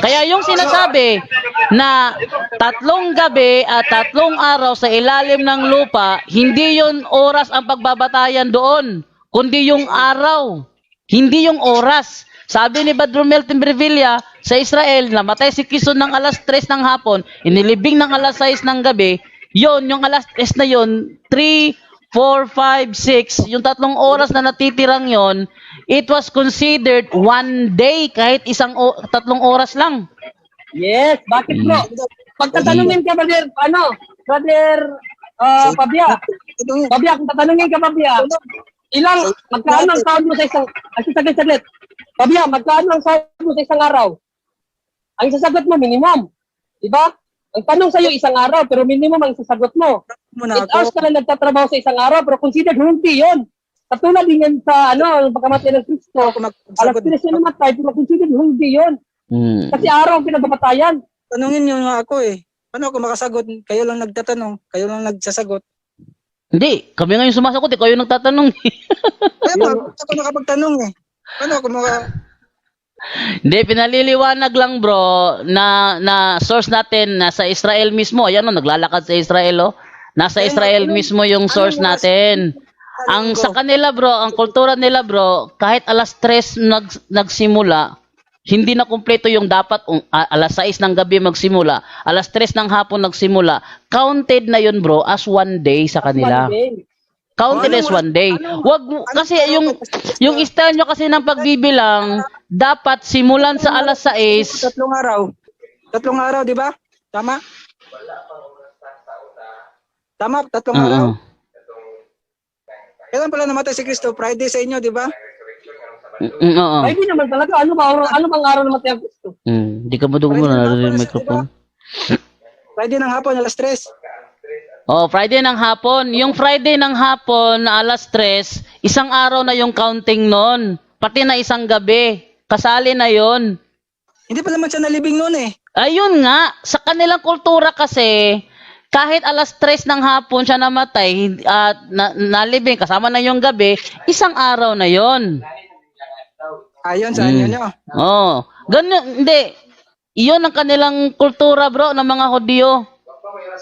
Kaya yung sinasabi na 3 gabi at 3 araw sa ilalim ng lupa, hindi yon oras ang pagbabatayan doon, kundi yung araw. Hindi yung oras. Sabi ni Badrumel Timbrevilla, sa Israel, namatay si Kison ng alas 3 ng hapon, inilibing ng alas 6 ng gabi, yon yung alas 3 na yon, 3, 4, 5, 6, yung 3 oras na natitirang yon, it was considered 1 day kahit 3 oras lang. Yes, bakit bro? Pagtatanungin ka ba, Brother Pabia. Pabia, kung tatanungin ka, Pabia, magkano ang sahod mo sa isang, saglit. Pabia, magkano ang sahod mo sa isang araw? Ang sasagot mo, minimum. Diba? Ang tanong sa'yo, isang araw, pero minimum ang sasagot mo. 8 hours ka lang nagtatrabaho sa isang araw, pero considered hindi yun. Katulad din yan sa, pagkamatay ng Kristo, alas 3 na namatay, pero considered hindi yun. Kasi araw ang pinagpapatayan. Tanungin nyo nga ako eh. Paano ako makasagot? Kayo lang nagtatanong, kayo lang nagsasagot. Hindi, kami nga yung sumasagot, kayo nagtatanong. Kaya ako nakapagtanong eh. Paano ako Hindi, pinaliliwanag lang bro, na source natin nasa Israel mismo. Ayan naglalakad sa Israel Nasa Israel mismo yung source natin. Ang sa kanila bro, ang kultura nila bro, kahit alas 3 nagsimula, hindi na kumpleto yung dapat alas 6 ng gabi magsimula, alas 3 ng hapon nagsimula, counted na yun bro as one day sa kanila. Counted as one day. Wag kasi yung style nyo kasi ng pagbibilang dapat simulan sa alas 6. 3 araw. 3 araw, di ba? Tama? Tama, 3 araw. Kailan pala namatay si Kristo? Friday sa inyo, di ba? Oo. Ay, di naman talaga. Ano bang araw naman tayo Kristo? Di ka madugo mo na yung microphone. Friday ng hapon, alas 3. Oh, Friday ng hapon. Yung Friday ng hapon na alas 3, isang araw na yung counting nun. Pati na isang gabi. Kasali na yon. Hindi pa naman siya nalibing noon eh. Ayun nga, sa kanilang kultura kasi, kahit alas 3 ng hapon siya namatay at nalibing, kasama na yung gabi, isang araw na yon. Ayon sa inyo nyo. Oh, ganun, hindi. Iyon ang kanilang kultura bro ng mga Hudyo.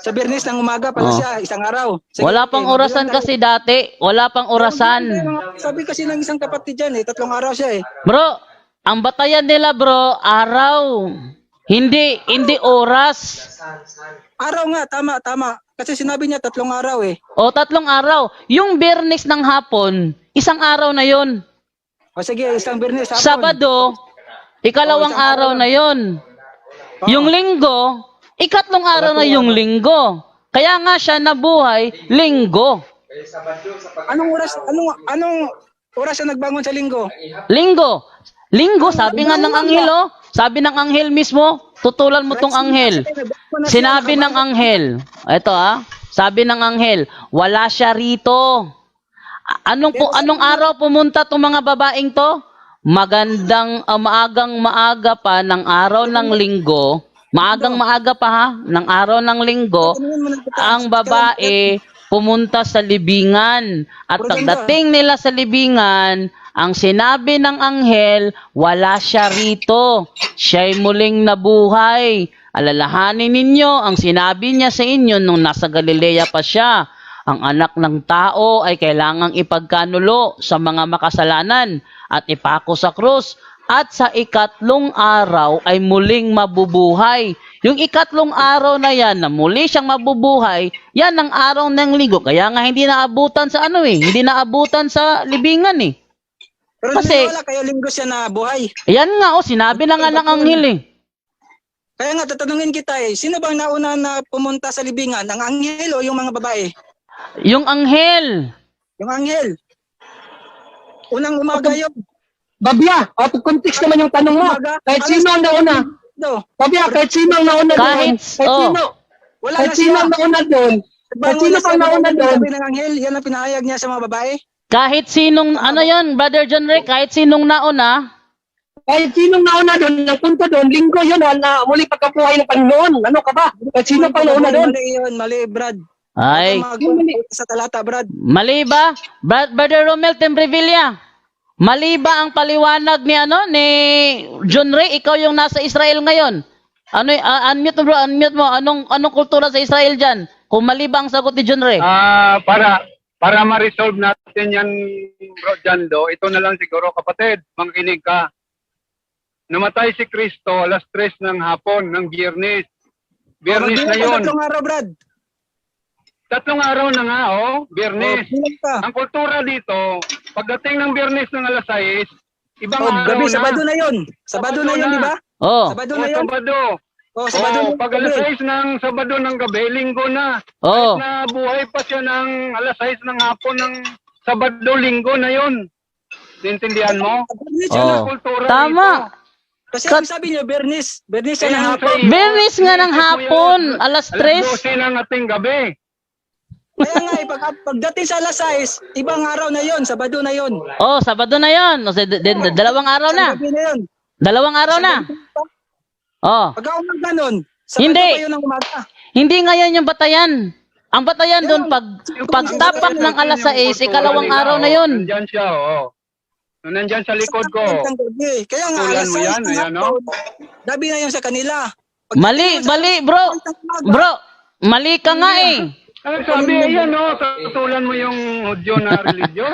Sa Biyernes ng umaga pala siya, isang araw. Sige, Wala pang orasan kasi dati. Wala pang orasan. Sabi kasi ng isang kapatid dyan 3 araw siya eh. Bro, ang batayan nila bro, araw. Hindi oras. Araw nga, tama. Kasi sinabi niya 3 araw eh. O 3 araw. Yung Biyernes ng hapon, isang araw na yon. O sige, isang Biyernes hapon. Sabado, ikalawang araw na yon. Yung Linggo, ikatlong araw na yung Linggo. Kaya nga siya nabuhay Linggo. Anong oras siya nagbangon sa Linggo? Linggo, sabi nga ng anghel Sabi ng anghel mismo, tutulan mo tong anghel. Sinabi ng anghel, sabi ng anghel, wala siya rito. Anong araw pumunta tong mga babaeng to? Magandang maaga pa ng araw ng Linggo. Maaga pa ng araw ng Linggo, ang babae pumunta sa libingan. At pagdating nila sa libingan, ang sinabi ng anghel, wala siya rito. Siya'y muling nabuhay. Alalahanin ninyo ang sinabi niya sa inyo nung nasa Galilea pa siya. Ang anak ng tao ay kailangang ipagkanulo sa mga makasalanan at ipako sa krus. At sa ikatlong araw ay muling mabubuhay. Yung ikatlong araw na yan, na muli siyang mabubuhay, yan ang araw ng Linggo. Kaya nga hindi naabutan sa hindi naabutan sa libingan eh. Pero kasi wala kayo Linggo siya na buhay. Yan nga sinabi na nga ng anghel eh. Kaya nga tatanungin kita sino bang nauna na pumunta sa libingan? Ang anghel o yung mga babae? Yung anghel. Yung anghel. Unang umaga yun. Babia, out of context naman yung tanong mo. Kahit sino ang nauna. Babia, kahit sino ang nauna doon. Kahit sino ang nauna doon. Kahit sino pang nauna doon. Sabi ng anghel, yan ang pinahayag niya sa mga babae. Kahit sinong, yan, Brother John Ray, kahit sinong nauna. Kahit sinong nauna doon, ang punto doon, Linggo yun, na muli pagkapuhay ng Panginoon. Ano ka ba? Kahit sino pang nauna doon. Mali yun, mali Brad. Ay, sa talata Brad. mali ba? Brother Romel Tembrevilla. Mali ba ang paliwanag ni John Ray? Ikaw yung nasa Israel ngayon. Unmute mo. Anong kultura sa Israel dyan? Kung mali ba ang sagot ni John Ray? Para ma-resolve natin yan, Bro Jando, ito na lang siguro, kapatid, makinig ka. Namatay si Kristo alas 3 ng hapon, ng Biyernes. Biyernes na yun. 3 araw, Brad. 3 araw na nga, Biyernes. Ang kultura dito, pagdating ng Biyernes ng alas 6, ibang araw gabi, na. Sabado na yun. Sabado na yun, di ba? Oh. Sabado na yun. Sabado. O, Sabado ng pag gabi. alas 6 ng Sabado ng gabi, linggo na. Oh. Na buhay pa siya ng alas 6 ng hapon ng Sabado, linggo na yun. Naintindihan mo? Oh. Kultura Tama. Kasi ang sabi niyo, Bernis siya ng hapon. Bernis nga ng hapon, alas 3. Alas 12 ng ating gabi. Kaya nga, pagdating sa alas 6, ibang araw na yon, Sabado na yon. Oh, Sabado na yon. O, dalawang araw na. Gabi na yon. Dalawang araw na. Oh. Pagka umaga nun, Sabado Hindi. pa yun ang umaga. Hindi ngayon yung batayan. Ang batayan doon pagtapak ng alas 6, ikalawang araw na yun. Nandyan siya, oo. Nandyan sa likod ko. Kaya nga, Tulan alas mo 6 yan, ng ayan, no? hapon, gabi na yun sa kanila. Mali, bro. Bro, mali ka nga eh. Ang sabi, ayan, no? Tutulan mo yung Hudyo na religion.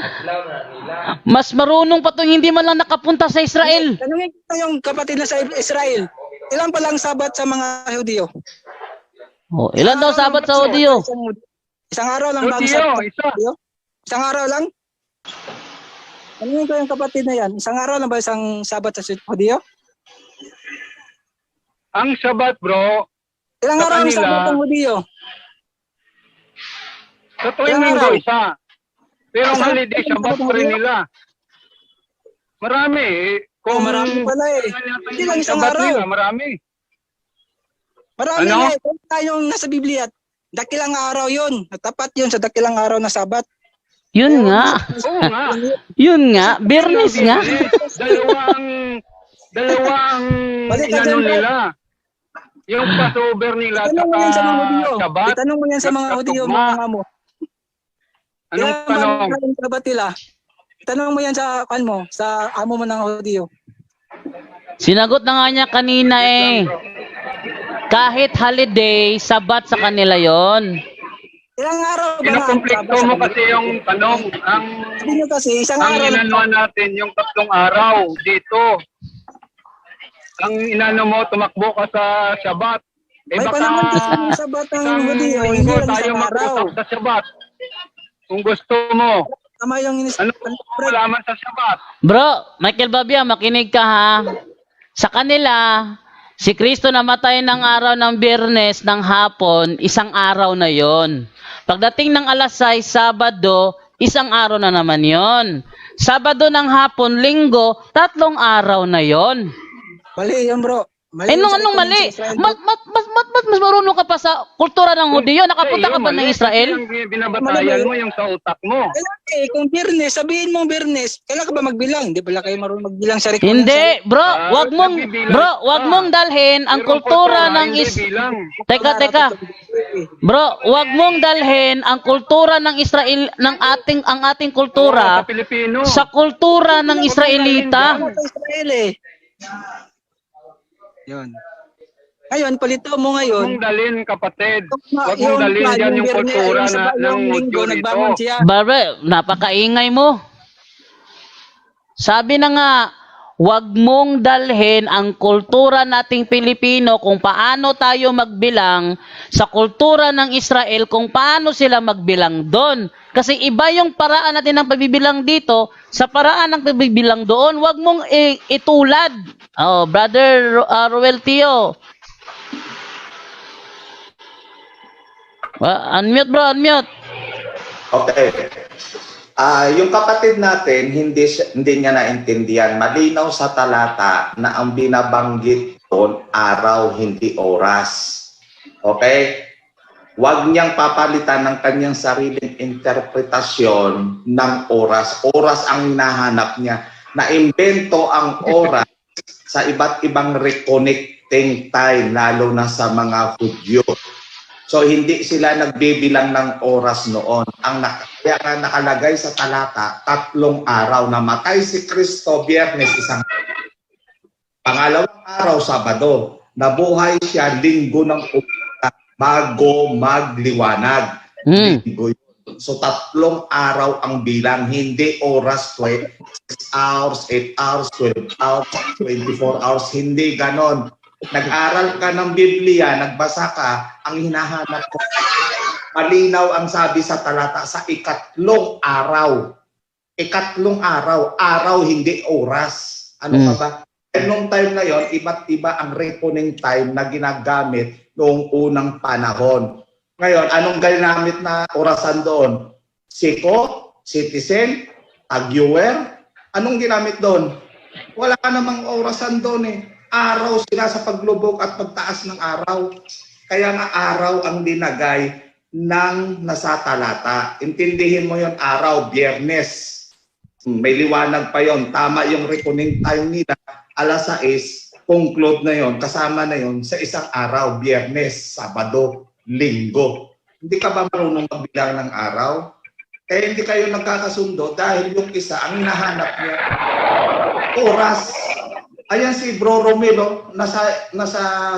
Mas marunong pa itong hindi man lang nakapunta sa Israel. Tanungin ko yung kapatid na sa Israel, ilan pa lang sabat sa mga Hudyo? Oh, ilan daw sabat sa audio? Isang araw lang ba ang Hudyo, sabat sa isa. Hudyo? Isang araw lang? Tanungin ko yung kapatid na yan, isang araw lang ba isang sabat sa Hudyo? Ang Sabat, bro, Ilang Sa araw ang kanila, sabat ng Hudyo? sa tuwing Ilang linggo, araw? isa. Pero ang Isang holiday, araw Sabat ang pa rin Hudyo? nila. Marami. Oh, marami pala eh. Hindi lang isang Sabat araw. nila, marami. Marami Ano? nga eh. Kung tayong nasa Biblia, dakilang araw yun. Tapat yun sa dakilang araw na sabat. Yun nga. Oo nga. Yun nga. Bernis nga. Dalawang Balik ka inano dyan, bro. nila. Yung Passover nila at Itanong mo yan sa mga Hudyo. Sabat. Itanong mo yan sa mga Hudyo, mga amo. Anong Kaya tanong? maraming sabat nila. Itanong mo yan sa, sa amo mo ng Hudyo. Sinagot na nga niya kanina eh. Kahit holiday, sabat sa kanila yon. Ilang araw ba Kinukumplikto mo kasi yung tanong. Ang Sabi nyo kasi, isang araw lang. inanuan natin yung 3 araw dito. Ang inano mo, tumakbo ka sa Sabat. May panahon kasi yung sabat ng isang Hudyo, hindi linggo lang tayo isang araw. mag-usap sa Sabat. Kung gusto mo, Tama yung ano mo malaman sa Sabat? Bro, Michael Babia, makinig ka ha. Sa kanila, si Kristo namatay ng araw ng Biyernes ng hapon, isang araw na yon. Pagdating ng alas 6, Sabado, isang araw na naman yon. Sabado ng hapon, Linggo, 3 araw na yon. Mali yun, bro. Mali Eh, yun sa anong likod mali? ng Israel. Mas marunong ka pa sa kultura ng Hudyo. Nakapunta ka ba ng Israel? Yung binabatayan mo yung sa utak mo. Kailan kung Biyernes, sabihin mo Biyernes, kailan ka ba magbilang? Hindi pala kayo marunong magbilang sa record. Hindi, bro, wag mong dalhin ang kultura ng Teka. Bro, wag mong dalhin ang kultura ng Israel ang ating kultura Sa Pilipino. sa kultura ng Israelita. Sa Israel eh. Yun. Ngayon, palito mo Huwag ngayon. mong dalhin, kapatid. Huwag mong dalhin dyan yung Biyernes, kultura yung ng linggo, Hudyo dito. nagbangon siya. Barbe, napakaingay mo. Sabi na nga, wag mong dalhin ang kultura nating Pilipino kung paano tayo magbilang sa kultura ng Israel kung paano sila magbilang doon. Kasi iba yung paraan natin ng pagbibilang dito sa paraan ng pagbibilang doon. Wag mong itulad. Oh, brother Ruel Tio. Unmute bro, unmute. Okay. Yung kapatid natin, hindi niya naintindihan. Malinaw sa talata na ang binabanggit doon, araw, hindi oras. Okay? Huwag niyang papalitan ng kanyang sariling interpretasyon ng oras. Oras ang hinahanap niya. Naimbento ang oras sa iba't ibang reconnecting time, lalo na sa mga Hudyo. So, hindi sila nagbibilang ng oras noon. Kaya nga nakalagay sa talata, 3 araw. Namatay si Kristo, Biyernes, isang pangalawang araw, Sabado. Nabuhay siya, Linggo ng umaga, bago magliwanag. Linggo yun. So, 3 araw ang bilang, hindi oras, 6 hours, 8 hours, 12 hours, 24 hours, hindi ganon. Nag-aral ka ng Biblia, nagbasa ka, ang hinahanap ko, malinaw ang sabi sa talata sa 3 araw. 3 araw, araw hindi oras. Ano ka ba? And nung time na yon, iba't iba ang reckoning time na ginagamit noong unang panahon. Ngayon, anong ginamit na orasan doon? Siko, citizen, agyewer, anong ginamit doon? Wala ka namang orasan doon eh. Araw sila sa paglubog at pagtaas ng araw. Kaya nga araw ang dinagay ng nasa talata. Intindihin mo yon, araw, Biyernes. May liwanag pa yon. Tama yung reckoning time nila. Alas 6, conclude na yon. Kasama na yon sa isang araw, Biyernes, Sabado, Linggo. Hindi ka ba marunong magbilang ng araw? Eh hindi kayo nagkakasundo dahil yung isa ang hinahanap niya oras. Ayan si Bro Romelo, nasa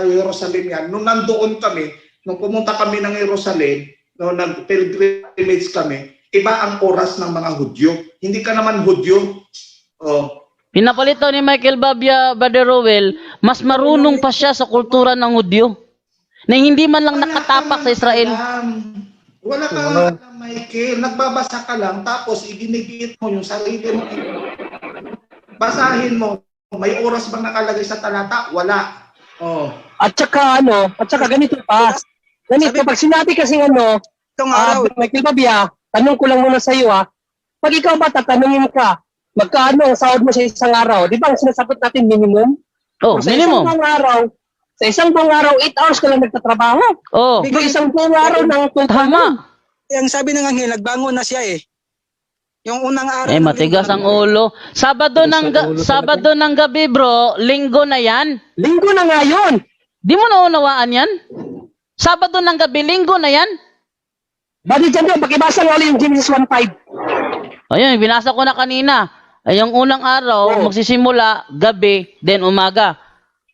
Jerusalem yan. Nung nandoon kami, nung pumunta kami ng Jerusalem, nung nag-pilgrimage kami, iba ang oras ng mga Hudyo. Hindi ka naman Hudyo. Oh. Pinapalito ni Michael Babia Baderowel, mas marunong pa siya sa kultura ng Hudyo. Na hindi man lang nakatapak sa Israel. Wala ka alam, Michael. Nagbabasa ka lang, tapos iginigit mo yung sarili mo. Basahin mo. May oras bang nakalagay sa talata? Wala. Oh. At saka ganito pa. Ganito, pag sinabi kasi Itong araw, Michael Babia, tanong ko lang muna sa iyo pag ikaw ba tatanungin ka, magkano ang sahod mo sa isang araw? Di ba ang sinasagot natin minimum? Oh, minimum. Sa isang buong araw, 8 hours ka lang nagtatrabaho. Oh, Sa isang buong araw ng tama. ang sabi ng anghel, nagbangon na siya eh. Yung unang araw. Eh, matigas ang ulo. Sabado ng gabi, bro. Linggo na yan. Linggo na nga yun. Di mo naunawaan yan? Sabado ng gabi, linggo na yan. Bali dyan doon, pakibasa nga ulit yung Genesis 1:5. Ayun, binasa ko na kanina. Ay, yung unang araw, magsisimula, gabi, then umaga.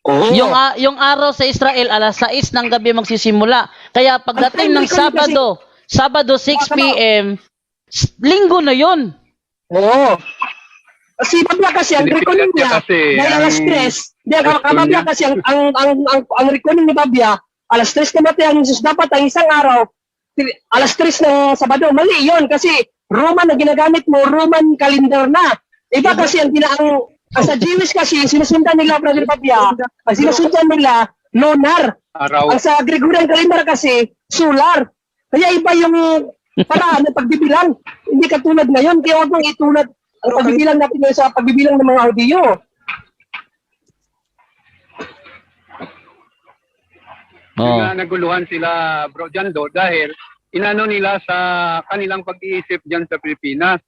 Oh. Yung araw sa Israel, alas 6 ng gabi magsisimula. Kaya pagdating ng Sabado 6 p.m., linggo na yun. Oo. Kasi Babia kasi ang reckoning niya, dahil alas 3, Babia kasi ang reckoning ni Babia, alas 3 namatay ang Jesus, dapat ang isang araw, alas 3 ng Sabado, mali yun kasi Roman na ginagamit mo, Roman calendar na. Iba kasi ang sa Jewish kasi, sinusundan nila, Brother Babia, ang sinusundan nila, lunar. Araw. Ang sa Gregorian calendar kasi, solar. Kaya iba yung paraan ng pagbibilang. Hindi katulad ngayon, kaya huwag mong itulad ang pagbibilang natin ngayon sa pagbibilang ng mga Hudyo. Kaya naguluhan sila, Bro Jando, dahil inano nila sa kanilang pag-iisip dyan sa Pilipinas.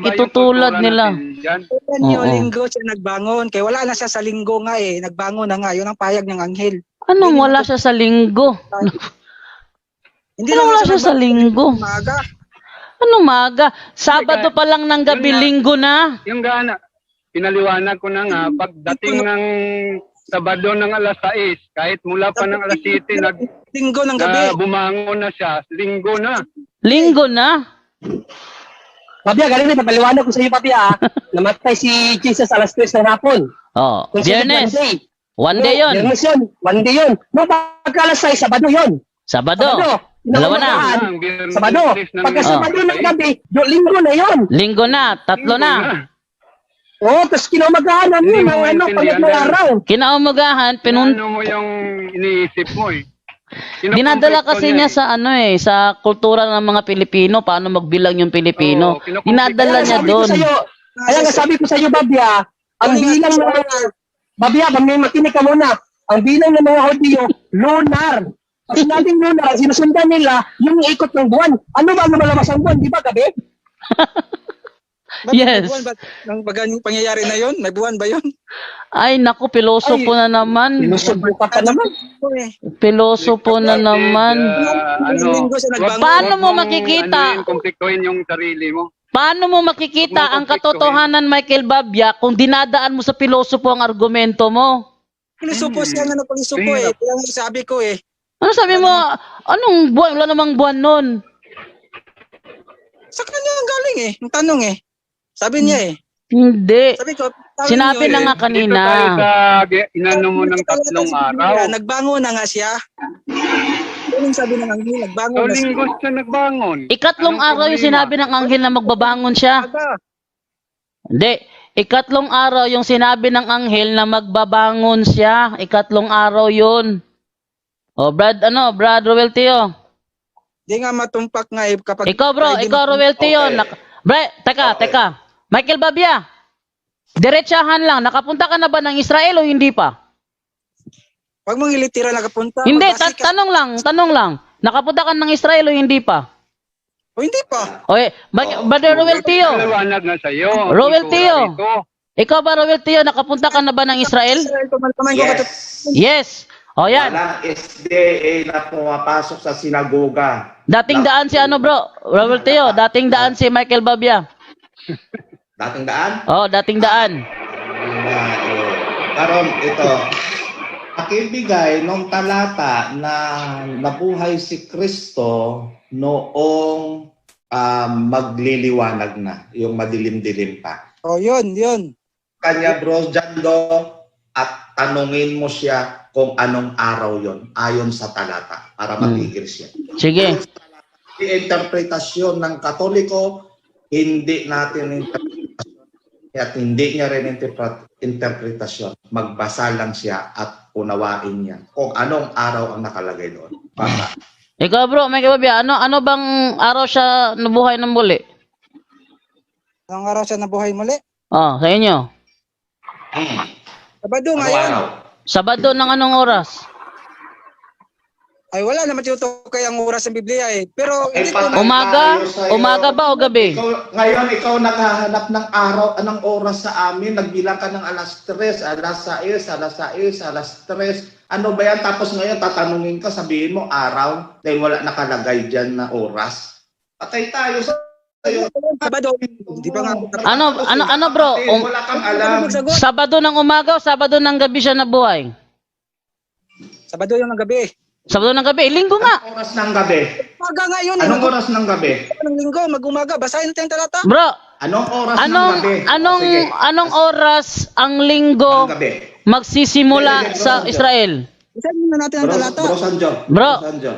Itutulad nila. Yung linggo siya nagbangon. Kaya wala na siya sa linggo nga eh. Nagbangon na nga. Yun ang payag ng anghel. Anong wala siya sa linggo? Hindi Anong wala siya sa linggo? Umaga. Anong maga? Sabado pa lang ng gabi, linggo na. Yung gana, pinaliwanag ko na nga, pagdating ng Sabado ng alas 6, kahit mula pa ng alas 7, Linggo ng gabi. bumangon na siya, linggo na. Linggo na. Babia, galing na, papaliwanag ko sa iyo, Babia, namatay si Jesus alas 3 ng hapon. Oh, Biyernes. One day yun. Biyernes yun. One day yun. Nung pagka-alas 6, Sabado yun. Sabado. Dalawa na. Sabado. Pagka Sabado ng gabi, linggo na yun. Linggo na. Tatlo na. Oo, tapos kinamagahan namin ng pagod ng araw. Kinaumagahan, Ano mo yung iniisip mo eh. dinadala kasi niya sa sa kultura ng mga Pilipino, paano magbilang yung Pilipino. Dinadala niya doon. Kaya nga sabi ko sa iyo, Babia, ang bilang ng mga, Babia, makinig ka muna, ang bilang ng mga Hudyo, lunar. Kasi nating lunar, sinusundan nila yung ikot ng buwan. Ano ba lumalabas ang buwan? Di ba gabi? Yes. Nang pangyayari na yun? May buwan ba yun? Ay, naku, pilosopo na naman. Sinusundan ka naman. Pilosopo na naman. Paano mo makikita? Kumpliktuhin yung sarili mo. Paano mo makikita ang katotohanan, Michael Babia, kung dinadaan mo sa pilosopo ang argumento mo? Pilosopo siya nga ng pangisupo eh. Kaya nga sabi ko eh. Ano sabi mo? Anong buwan? Wala namang buwan nun. Sa kanya ang galing eh. Ang tanong eh. Sabi niya eh. Hindi. Sabi ko, Sinabi na nga kanina. Dito tayo sa inano mo ng 3 araw. Nagbangon na nga siya. Anong sabi ng anghel? Nagbangon So, na siya. linggo siya nagbangon. Ikatlong Anong araw yung problema? sinabi ng anghel na magbabangon siya. Aga. Hindi. Ikatlong araw yung sinabi ng anghel na magbabangon siya. Ikatlong araw yun. O, Brad Roel Tio. Di nga matumpak nga kapag... Ikaw bro, Friday ikaw Roel Tio. Teka. Michael Babia. Diretsahan lang, nakapunta ka na ba ng Israel o hindi pa? Pag mong ilitira nakapunta... Hindi, magbase ka- tanong lang. Nakapunta ka ng Israel o hindi pa? O hindi pa. Okay, Brother Roel Tio. Maliwanag na sa'yo. Roel Tura Tio. rito. Ikaw ba Roel Tio, nakapunta ka na ba ng Israel? Yes. Yes. O yan. Walang SDA na pumapasok sa sinagoga. Dating daan si ano bro? Roel Tio, dating daan si Michael Babia. Dating daan? Oh, dating daan. Karon ito, pakibigay nung talata na nabuhay si Kristo noong magliliwanag na, yung madilim-dilim pa. O yun. Kanya bro, Jando, at tanungin mo siya kung anong araw yon ayon sa talata para matigil siya. Sige. Yung interpretasyon ng Katoliko, hindi natin interpretasyon at hindi niya rin interpretasyon. Magbasa lang siya at unawain niya kung anong araw ang nakalagay doon. Baka. Ikaw bro, Michael Babia, ano bang araw siya nabuhay ng muli? Anong araw siya nabuhay muli? Oh, sa inyo. Sabado Ano ngayon. araw? Sabado ng anong oras? Ay wala naman tinutukay ang oras ng Biblia eh. Pero hindi ko Umaga ba o gabi? Ikaw naghahanap ng araw, anong oras sa amin, nagbilang ka ng alas 3, alas 6, alas 6, alas 3. Ano ba yan? Tapos ngayon tatanungin ka, sabihin mo araw, dahil wala nakalagay dyan na oras. Patay tayo sa Sabado. Hindi pa nga. Ano bro? wala kang alam. Sabado ng umaga o Sabado ng gabi siya nabuhay? Sabado yung ng gabi. Sabado ng gabi, linggo nga. Anong oras ng gabi? Umaga nga yun. Anong oras ng gabi? Ng linggo, mag-umaga. Basahin natin yung talata. Bro, Anong oras ng gabi? Sige. anong oras ang linggo Anong gabi? magsisimula sa Israel? Basahin muna natin ang talata. Bro Sanjo. Bro. Sanjo.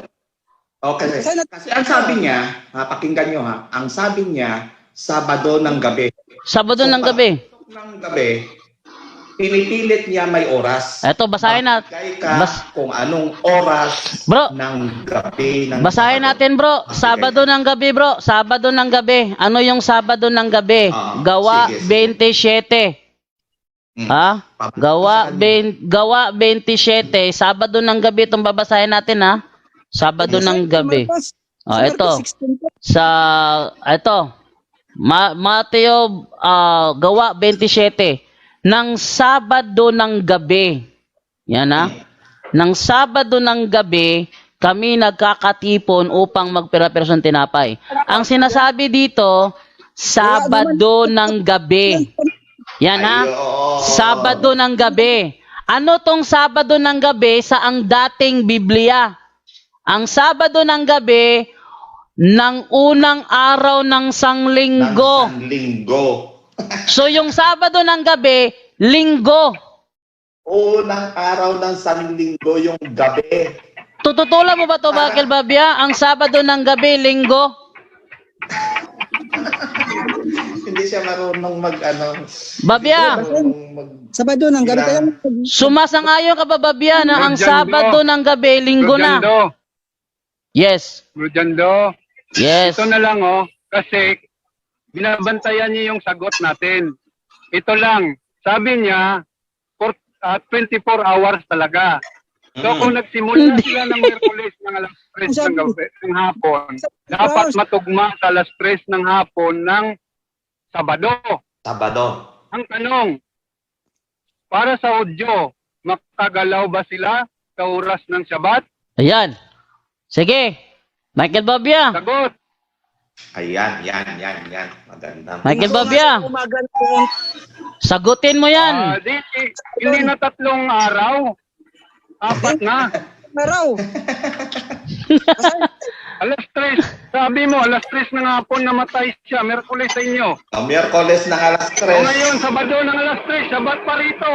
Okay. Kasi ang sabi niya, pakinggan nyo ha, ang sabi niya, Sabado ng gabi. Sabado ng gabi. Ng gabi, pinipilit niya may oras. Eto, basahin na. Magbigay ka kung anong oras Bro, ng gabi. basahin natin bro. Sabado ng gabi bro. Sabado ng gabi. Ano yung Sabado ng gabi? Gawa Sige. 27. Ha? Gawa 27. Sabado ng gabi itong babasahin natin ha. Sabado ng gabi. Ito. Mateo Gawa 27. Nang Sabado ng gabi. Yan ha. Nang Sabado ng gabi, kami nagkakatipon upang magpira-pirasong tinapay. Ang sinasabi dito, Sabado ng gabi. Yan ha. Sabado ng gabi. Ano tong Sabado ng gabi sa ang dating Biblia? Ang Sabado ng gabi ng unang araw ng sanglinggo. So yung Sabado ng gabi, linggo. Unang araw ng sanlinggo yung gabi. Tututulan mo ba to, Michael Babia? Ang Sabado ng gabi, linggo? Hindi siya marunong Babia, Sabado ng gabi kayo. sumasang-ayon ka ba, Babia, na ang Sabado ng gabi, linggo na? Yes. Bro Jando, Yes. ito na lang kasi binabantayan niya yung sagot natin. Ito lang, sabi niya, 24 hours talaga. So kung nagsimula sila ng Miyerkules ng alas 3 ng gabi, ng hapon, dapat matugma sa alas 3 ng hapon ng Sabado. Ang tanong, para sa Hudyo, makagalaw ba sila sa oras ng Sabat? Ayan. Sige. Michael Babia. Sagot. Ayan. Maganda. Michael Babia. Sagutin mo yan. Hindi na 3 araw. 4 na. Araw. Alas 3. Sabi mo, alas 3 ng hapon namatay siya. Miyerkules sa inyo. Miyerkules ng alas 3. O ngayon, Sabado ng alas 3. Sabat pa rito.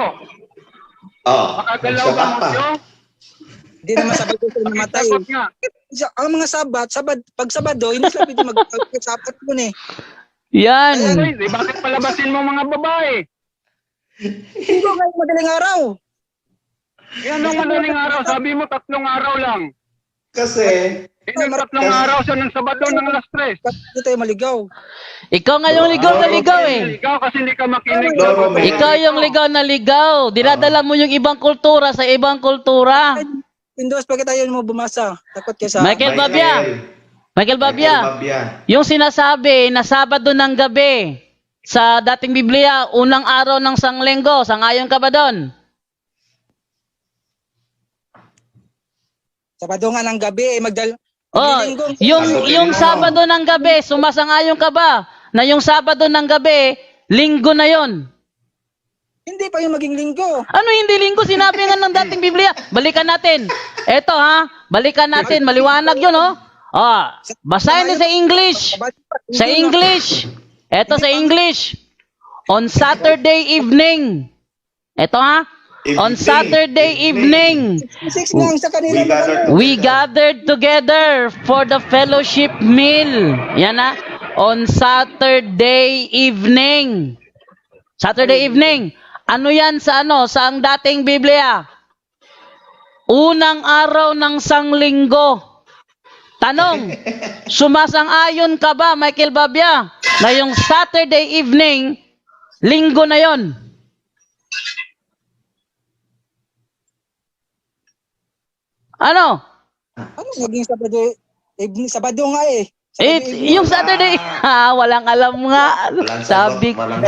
Makagalaw ba mo siyo? Hindi naman Sabado sila namatay. Sagot nga. Ang mga pag Sabado, hindi sila pwede mag-sapat yun eh. Yan. Bakit palabasin mo mga babae? Linggo ngayong madaling araw. Yan ang madaling araw. Sabi mo 3 araw lang. Kasi, Yung 3 araw siya ng Sabado ng alas 3. Hindi tayo maligaw. Ikaw nga yung ligaw na ligaw eh. Ikaw kasi hindi ka makinig. Loro, may- Ikaw yung ligaw na ligaw. Dinadala mo yung ibang kultura sa ibang kultura. Windows, bakit tayo mo bumasa? Takot kayo sa... Michael Babia. Michael Babia. Babia. Yung sinasabi na Sabado ng gabi sa dating Biblia, unang araw ng Sanglinggo, sangayon ka ba doon? Sabado nga ng gabi, Oh, yung Sabado ng gabi, sumasangayon ka ba na yung Sabado ng gabi, linggo na yon? Hindi pa yung maging linggo. Ano hindi linggo? Sinabi nga ng dating Biblia. Balikan natin. Eto ha, balikan natin. Maliwanag yun oh. Basahin din sa English. Sa English. Eto sa English. On Saturday evening. Eto ha. On Saturday evening. 6 lang sa kanila. We gathered together for the fellowship meal. Yan ha. On Saturday evening. Saturday evening. Ano yan sa ano? Sa ang dating Biblia? Unang araw ng Sanglinggo. Tanong, sumasang-ayon ka ba, Michael Babia, na yung Saturday evening, linggo na yon? Ano? Ano naging Sabado? Sabado nga eh. Yung Saturday, walang alam nga.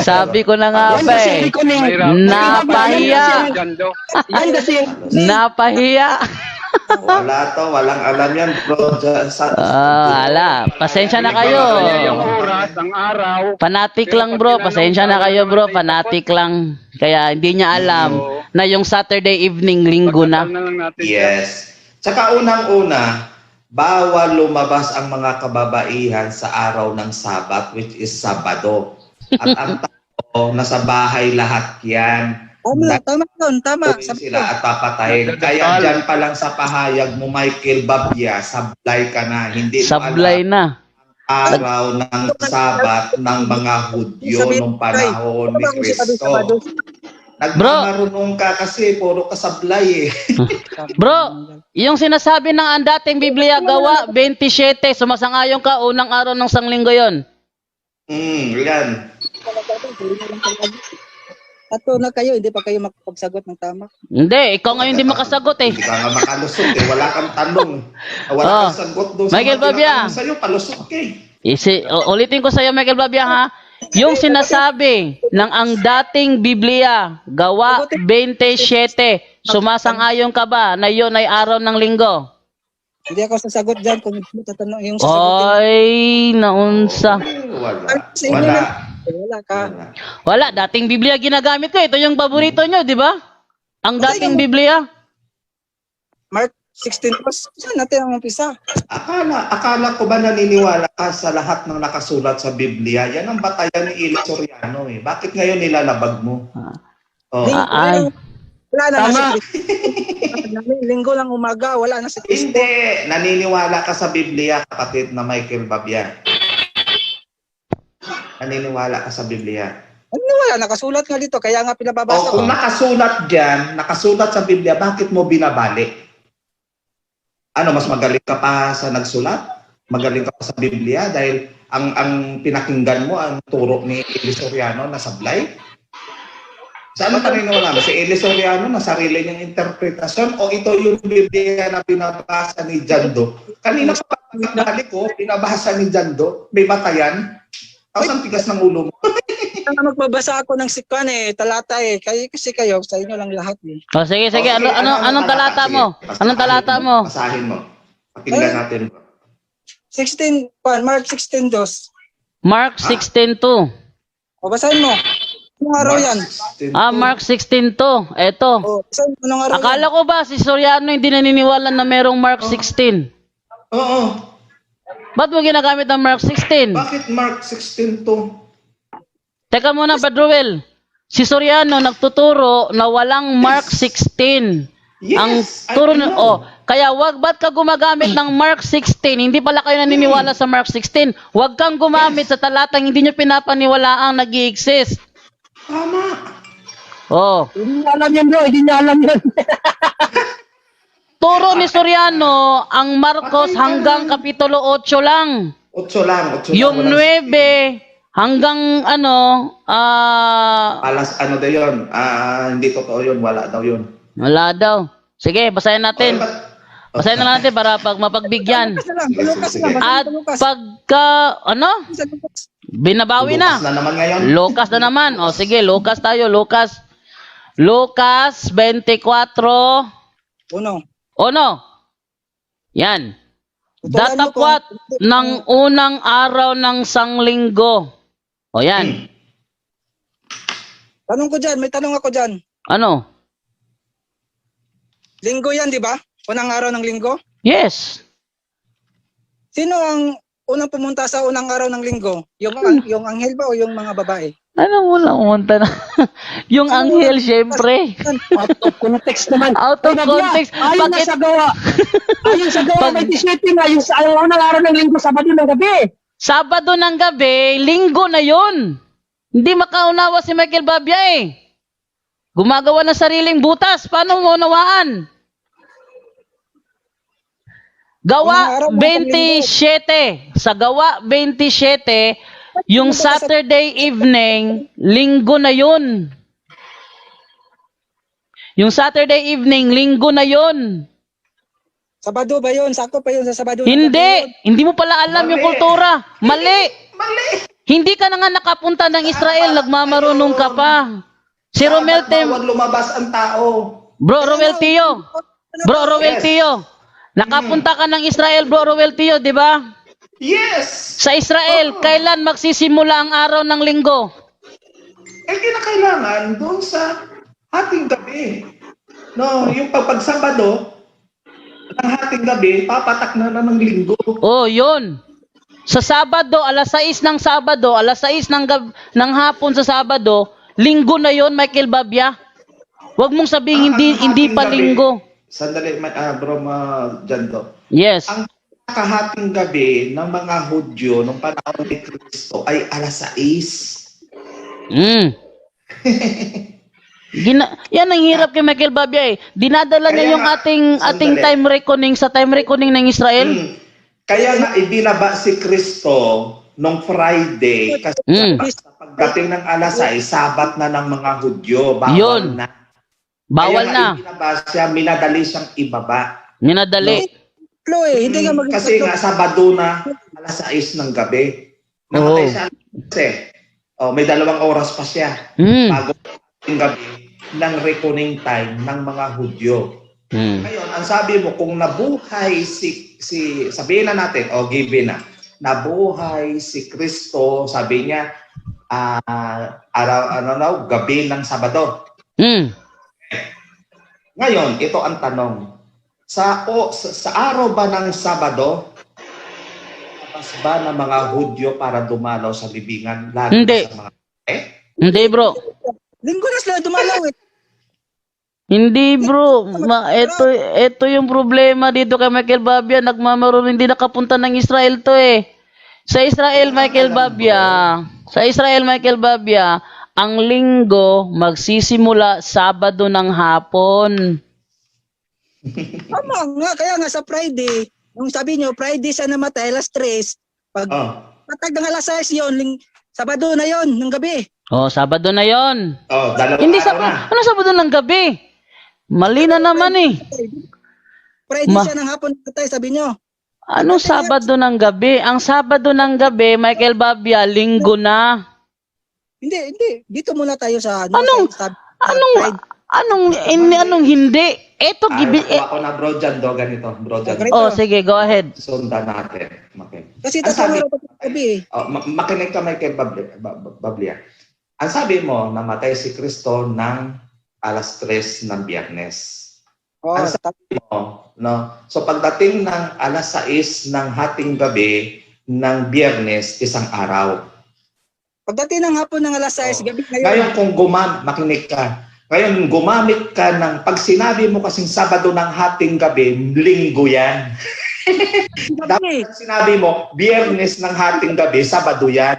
Sabi ko na nga ba eh. Napahiya. Yan kasi Napahiya. Wala to, walang alam yan, bro. Ala, pasensya na kayo. Yung oras, ang araw. Fanatic lang bro, pasensya na kayo bro, fanatic lang. Kaya hindi niya alam na yung Saturday evening, linggo na. Yes. Tsaka unang-una, bawal lumabas ang mga kababaihan sa araw ng Sabat, which is Sabado. At ang tao, nasa bahay lahat yan. Tama yun, tama. Sila at papatayin. Kaya dyan pa lang sa pahayag mo, Michael Babia, sablay ka na. Hindi mo Sablay alam na. araw ng Sabat ng mga Hudyo nung panahon ni Kristo. Nagmamarunong ka kasi, puro kasablay eh. Bro, yung sinasabi ng ang dating Biblia, gawa 27, sumasangayon ka, unang araw ng Sanglinggo yon. Yan. Ato na kayo, hindi pa kayo makapagsagot ng tama. Hindi, ikaw ngayon hindi makasagot eh. Hindi ka nga makalusot eh. Wala kang tanong. Wala kang sagot doon. Michael Babia. Sa'yo, palusot ka eh. Ulitin ko sa iyo, Michael Babia ha. Yung sinasabi ng ang dating Biblia, gawa 27, sumasang-ayon ka ba na yun ay araw ng linggo? Hindi ako sasagot dyan kung tatanong yung Ay, naunsa. Wala ka. Wala, dating Biblia ginagamit ko. Ito yung paborito nyo, di ba? Ang dating Biblia. Mark 16, saan natin ang umpisa? Akala ko ba naniniwala ka sa lahat ng nakasulat sa Biblia? Yan ang batayan ni Eli Soriano eh. Bakit ngayon nilalabag mo? Wala na. Linggo lang umaga, wala na sa Kristo. Hindi. Naniniwala ka sa Biblia, kapatid na Michael Babia. Naniniwala ka sa Biblia. Ano wala? Nakasulat nga dito, kaya nga pinababasa ko. Kung nakasulat dyan, nakasulat sa Biblia, bakit mo binabalik? Ano, mas magaling ka pa sa nagsulat? Magaling ka pa sa Biblia dahil ang pinakinggan mo ang turo ni Eli Soriano na sablay? Saan ang paniniwala mo? Si Eli Soriano na sarili niyang interpretasyon o ito yung Biblia na pinabasa ni Jando? Kanina pa pagkakalik ko, pinabasa ni Jando, may mata yan. Tapos ang tigas ng ulo mo. Magbabasa ako ng sikwan eh, talata eh. Kasi kayo, sa inyo lang lahat eh. Sige. Anong talata mo? Anong talata mo? Basahin mo. Pakinggan natin. 16, Mark 16:2. Mark 16:2. O, basahin mo. Anong araw yan? Mark 16:2. Eto. O, basahin mo anong araw Akala ko ba si Soriano hindi naniniwala na merong Mark 16? Oo. Ba't mo ginagamit ang Mark 16? Bakit Mark 16:2? Teka muna, Badruel. Si Soriano nagtuturo na walang Mark 16. Yes, Ang turo kaya ba't ka gumagamit ng Mark 16? Hindi pala kayo naniniwala sa Mark 16. Huwag kang gumamit sa talatang hindi nyo pinapaniwalaang nag-i-exist. Tama. Oh. Hindi niya alam yan, bro. Hindi niya alam yan. Turo ni Soriano ang Marcos hanggang Kapitulo 8 lang. 8 lang. Yung walang- 9 hanggang Alas ano daw yun? Hindi totoo yun. Wala daw yun. wala daw. Sige, basahin natin. Basahin na natin para pag mapagbigyan. Lucas na lang. Sige, Lucas sige, lang. sige. At Lucas. pagka, binabawi Bukas na. na naman ngayon. Lucas na naman. O sige, Lucas tayo. Lucas 24. Uno. Yan. Tutulan mo Datapwat kung- ng unang araw ng sanglinggo. O yan. Tanong ko dyan, may tanong ako dyan. Ano? Linggo yan, di ba? Unang araw ng linggo? Yes. Sino ang unang pumunta sa unang araw ng linggo? Yung anghel ba o yung mga babae? Ano mo lang umunta na? Yung anghel, syempre. Out of context naman. Out of context. Ayon na Bakit? sa gawa. Ayon sa gawa, Pag- may 17 nga. Yung unang araw ng linggo, Sabado ng gabi. Sabado ng gabi, linggo na yun. Hindi makaunawa si Michael Babia eh. Gumagawa ng sariling butas. Paano mo unawaan? Gawa 27. Sa gawa 27, yung Saturday evening, linggo na yun. Yung Saturday evening, linggo na yun. Sabado ba yun? Sakto pa yun sa Sabado? ng gabi Hindi. yun? Hindi mo pala alam yung kultura. Mali. Hindi ka na nga nakapunta ng Israel. Nagmamarunong ka pa. Si Romel Bawal lumabas ang tao. Bro Roel Tio. Bro Roel Yes. Tio. Nakapunta ka ng Israel, Bro Roel Tio, di ba? Yes! Sa Israel, kailan magsisimula ang araw ng linggo? Kinakailangan doon sa hating gabi. No, yung Sabado, ng hating gabi, papatak na ng linggo. Oh, yun. Sa Sabado, alas 6 ng Sabado, alas 6 ng hapon sa Sabado, linggo na yon, Michael Babia. Huwag mong sabihin hindi pa linggo. Sandali, bro, Jando. Yes. Ang kahating gabi ng mga Hudyo nung panahon ni Kristo ay alas 6. Yan ang hirap kay Michael Babia eh. Dinadala niya Kaya yung nga, ating sandali. time reckoning sa time reckoning ng Israel. Kaya nga ibinaba si Kristo nung Friday kasi sa pagdating ng alas 6, Sabat na ng mga Hudyo. Bawal Yun. na. Bawal Kaya na. nga ibinaba siya, minadali siyang ibaba. Minadali. Hindi nga mag- Kasi nga Sabado na alas 6 ng gabi. Namatay Oo. siya kasi may 2 oras pa siya bago yung gabi ng reckoning time ng mga Hudyo. Ngayon, ang sabi mo, kung nabuhay si sabihin na natin, given na, nabuhay si Kristo, sabi niya, gabi ng Sabado. Ngayon, ito ang tanong. Sa araw ba ng Sabado, labas ba ng mga Hudyo para dumalaw sa libingan? Lalo Hindi. Sa mga Hindi, bro. Linggo na sila dumalaw eh. Hindi, bro. Ito yung problema dito kay Michael Babia. Nagmamarunong, hindi nakapunta ng Israel to eh. Sa Israel, Michael Babia, ang linggo magsisimula Sabado ng hapon. Tama nga, kaya nga sa Friday, nung sabi nyo, Friday siya namatay, alas 3, pag patag ng alas 6 yun, Sabado na yun, ng gabi. Oh, Sabado na yon. dalawang Hindi araw na. Ano Sabado ng gabi? Mali na naman eh. Friday siya ng hapon namatay, sabi nyo. Ano Sabado ng gabi? Ang Sabado ng gabi, Michael Babia, linggo na. Hindi. Dito muna tayo sa... Anong hindi? Eto, Ako na, bro, Jando, ganito. Bro, Jando. Oh, sige, go ahead. Sundan natin. Okay. Kasi Ang sabi- tatawag ako sa gabi eh. Makinig ka, Michael Bablia. Ang sabi mo, namatay si Kristo ng alas 3 ng Biyernes. Ang sabi mo, no? So pagdating ng alas 6 ng hating gabi ng Biyernes, isang araw. Pagdating ng hapon ng alas 6, gabi na yun. Ngayon kung makinig ka. Ngayon gumamit ka ng, pag sinabi mo kasing Sabado ng hating gabi, linggo yan. Dapat sinabi mo, Biyernes ng hating gabi, Sabado yan.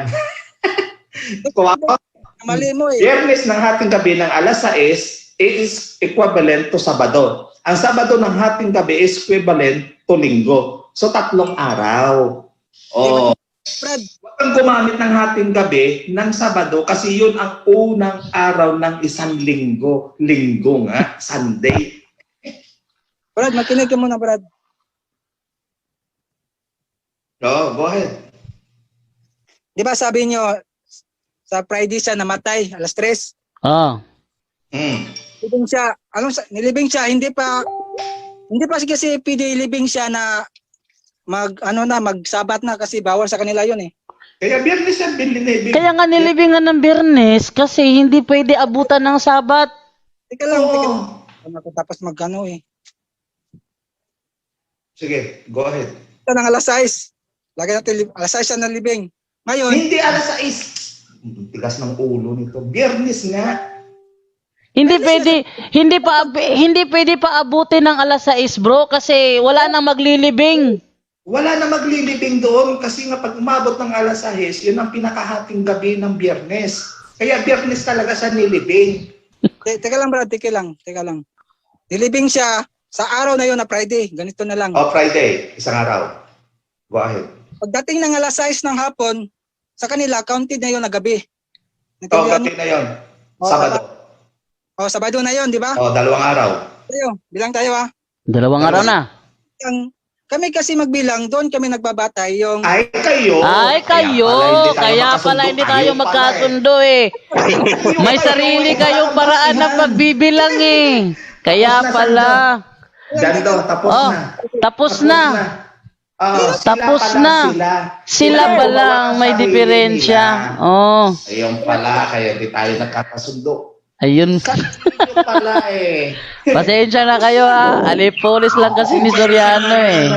Mali mo eh. Biyernes ng hating gabi ng alas 6 is equivalent to Sabado. Ang Sabado ng hating gabi is equivalent to Linggo. So 3 araw. Oh. Brad, Huwag kang gumamit ng hating gabi ng Sabado kasi yun ang unang araw ng isang linggo. Linggo nga, Sunday. Brad, makinig ka muna, Brad. Oh, go ahead. Di ba sabi nyo, sa Friday siya namatay, alas 3. Oh. Nilibing siya, nilibing siya, hindi pa kasi pwede ilibing siya na magsabat na kasi bawal sa kanila yun eh. Kaya Biyernes yan, binilibing. Kaya nga nilibingan ng Biyernes kasi hindi pwede abutan ng Sabat. Teka lang, Oo. teka lang. Ano tapos magkano eh. Sige, go ahead. Ito ng alas 6. Lagay natin, alas 6 siya nalibing. Ngayon, Hindi alas 6. Tigas ng ulo nito. Biyernes nga. Hindi pwede pa abutin ng alas 6, bro, kasi wala nang maglilibing. Wala na maglilibing doon kasi nga pag umabot ng alas 6, yun ang pinakahating gabi ng Biyernes. Kaya Biyernes talaga siya nilibing. teka lang Brad, teka lang. Nilibing siya sa araw na yun na Friday. Ganito na lang. O Friday, isang araw. Go ahead. Pagdating ng alas 6 ng hapon, sa kanila, counted na yun na gabi. O, kapit na yun. Sabado. Sabado na yun, di ba? O, 2 araw. Bilang tayo ah. 2 araw na. Kami kasi magbilang, doon kami nagbabatay yung... Ay, kayo. Kaya pala hindi tayo magkasundo eh. May sarili kayong paraan na pagbibilang eh. Kaya pala. Diyan daw, tapos Oh, na. tapos na. Tapos na. Sila ba lang may diferensya? Oh, Ayun pala, kaya di tayo nagkakasundo. ayun. Ayun pala eh. Pasensya na kayo ha. Alipolis lang kasi ni Soriano eh.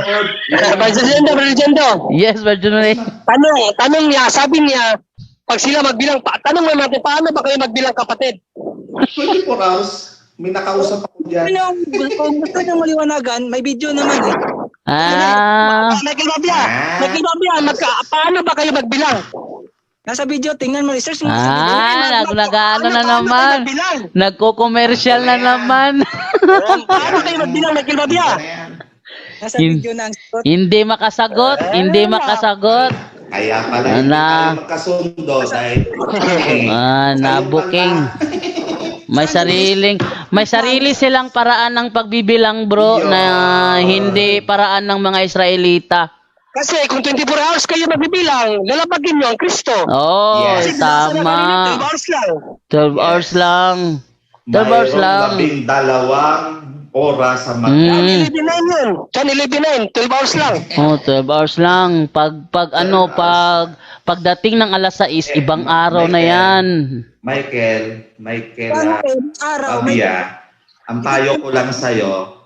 Barjendo. Yes, Virgin Ray. Tanong niya, sabi niya, pag sila magbilang, tanong mo natin, paano ba kayo magbilang kapatid? 24 hours. May nakausap ako dyan. Kung gusto nyo maliwanagan, may video naman eh. Nagkilabya, paano ba kayo magbilang? Nasa video, tingnan mo, research mo. Nag-ano na naman. Nagko-commercial na naman. Paano kayo magbilang, nagkilabya? Nasa video na ang sagot. Hindi makasagot. Kaya pala hindi tayo magkasundo dahil Nabuking. May sarili silang paraan ng pagbibilang, bro, na hindi paraan ng mga Israelita. Kasi kung 24 hours kayo magbibilang, lalabagin nyo ang Kristo. Oh, Yes. tama. 12 hours lang. 12 hours lang. 12 hours lang. 12 oras sa Mm. John 11:9 yun. John 11:9, 12 hours lang. Oh, 12 hours lang. Pagdating ng alas 6, ibang araw na yan. Michael, Araw, Abia, ang payo ko lang sa'yo,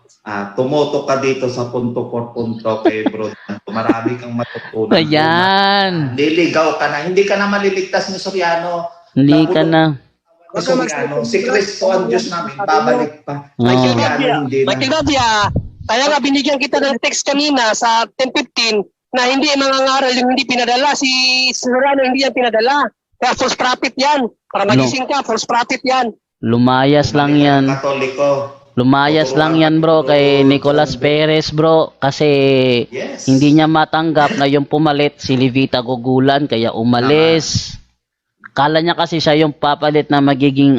tumoto ka dito sa punto por punto kay bro. Marami kang matutunan. Ayan. Niligaw ka na. Hindi ka na maliligtas ni Soriano. Hindi ka na. Ni Soriano. Si Kristo ang Diyos namin. Babalik pa. Oh. Kay Soriano hindi na. Michael Gabia, kaya nga binigyan kita ng text kanina sa 10:15 na hindi mangangaral yung hindi pinadala. Si Soriano hindi yan pinadala. Kaya false prophet yan. Para magising ka, false prophet yan. Lumayas lang yan. Katoliko. Lumayas lang yan, bro, kay Nicolas Perez, bro, kasi Yes. hindi niya matanggap na yung pumalit si Levita Gugulan, kaya umalis. Kala niya kasi siya yung papalit na magiging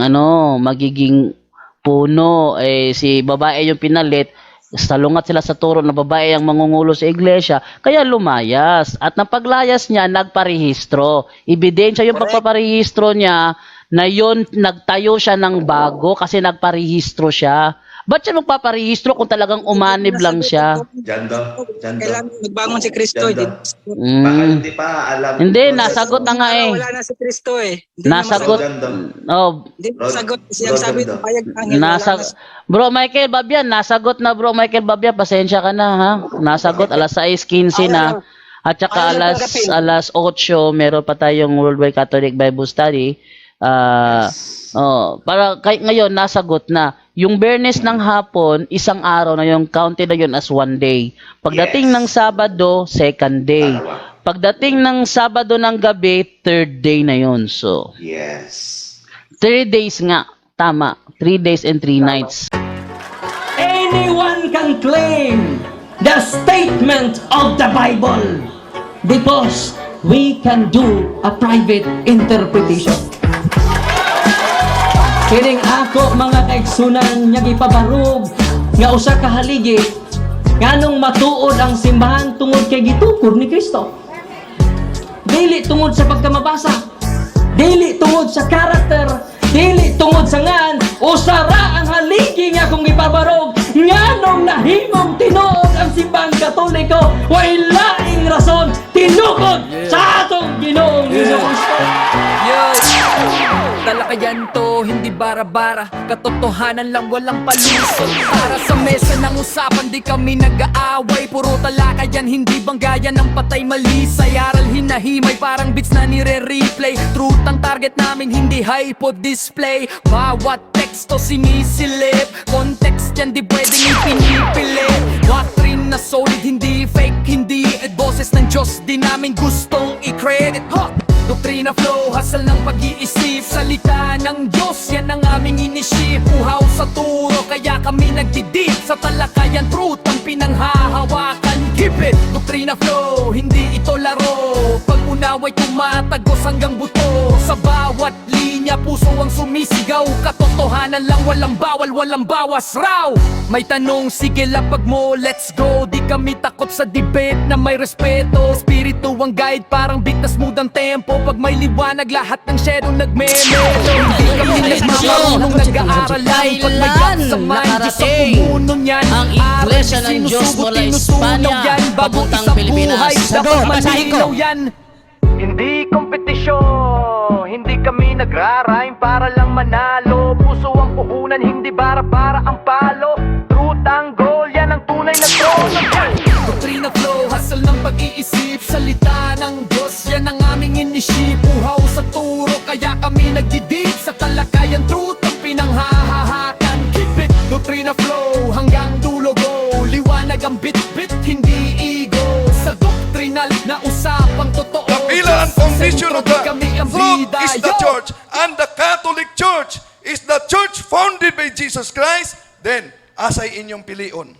puno, si babae yung pinalit. Salungat sila sa turo na babae ang mangungulo sa iglesia, kaya lumayas. At napaglayas niya, nagparehistro. Ebidensya yung pagpaparehistro niya na yun, nagtayo siya ng bago kasi nagparehistro siya. Ba't siya magpaparehistro kung talagang umanib lang siya? Diyan daw. Kailangan magbangon si Kristo. Baka hindi pa alam. Hindi, nasagot na nga eh. Wala na si Kristo eh. Hindi Nasagot. Oh, Hindi masagot. Siyang sabi ng payag angel. Bro Michael Babian, nasagot na bro Michael Babian, pasensya ka na ha. Nasagot alas 6:15 na. At saka alas 8 meron pa tayong Worldwide Catholic Bible Study. Para kahit ngayon nasagot na. Yung Biyernes ng hapon, isang araw na yung counted na yun as 1 day. Pagdating ng Sabado, 2nd day. Pagdating ng Sabado ng gabi, 3rd day na yun. So, Yes. 3 days nga. Tama. 3 days and 3 nights. Anyone can claim the statement of the Bible because we can do a private interpretation. Kining ako mga kaigsunan nga gipabarog nga usa ka haligi nganong matuod ang simbahan tungod kay gitukod ni Kristo. Dili tungod sa pagkamabasa, dili tungod sa karakter, dili tungod sa ngan, usara ang haligi nga kung ipabarog nganong nahimong tinuod ang simbahang Katoliko way laing rason tinukod sa atong Ginoong Hesus Kristo. Yo! Talakayan to, hindi bara-bara, katotohanan lang walang palusot. Para sa mesa ng usapan, di kami nag-aaway, puro talakayan, hindi banggayan ng patay malisay. Aral hinahimay, parang beats na nire-replay. Truth ang target namin, hindi hypo display. Bawat teksto sinisilip, context yan di pwedeng ipinipilit. Doctrine na solid, hindi fake, hindi boses ng Diyos, di namin gustong i-credit. Doktrina flow, hasal ng pag-iisip, salita ng Diyos, yan ang aming inisip. Uhaw sa turo, kaya kami nagdidip sa talakayan, truth ang pinanghahawakan. Keep it! Doktrina flow, hindi ito laro. Pag-unaway tumatagos hanggang buto. Sa bawat linya, puso ang sumisigaw. Katotohanan lang, walang bawal, walang bawas raw. May tanong, sige lapag mo, let's go. Di kami takot sa debate na may respeto. Espiritu ang guide, parang bigtas mudang tempo. Pag may liwanag, lahat ng shadow nagme-meto. Hindi kami nagmamarunong nag-aaral lang. Pag may gap sa mind, Diyos ang pumuno niyan. Ang Iglesia ng Diyos mula Espanya papuntang Pilipinas. Dapat malinaw yan. Hindi kompetisyon, hindi kami nagrarime para lang manalo. Puso ang puhunan, hindi bara-bara ang palo. Truth ang goal, yan ang tunay na trono. Doktrina flow, hasal ng pag-iisip, salita ng Diyos, yan ang aming inisip. Uhaw sa turo, kaya kami nagdidip sa talakayan, truth ang pinanghahahakan. Keep it, doktrina flow, hanggang dulo go. Liwanag ang bit-bit, hindi ego. Sa doktrinal na usapang totoo. The pillar and foundation of the Kami ang float bida, is the yo! church, and the Catholic Church is the church founded by Jesus Christ. Then, asay inyong pilion.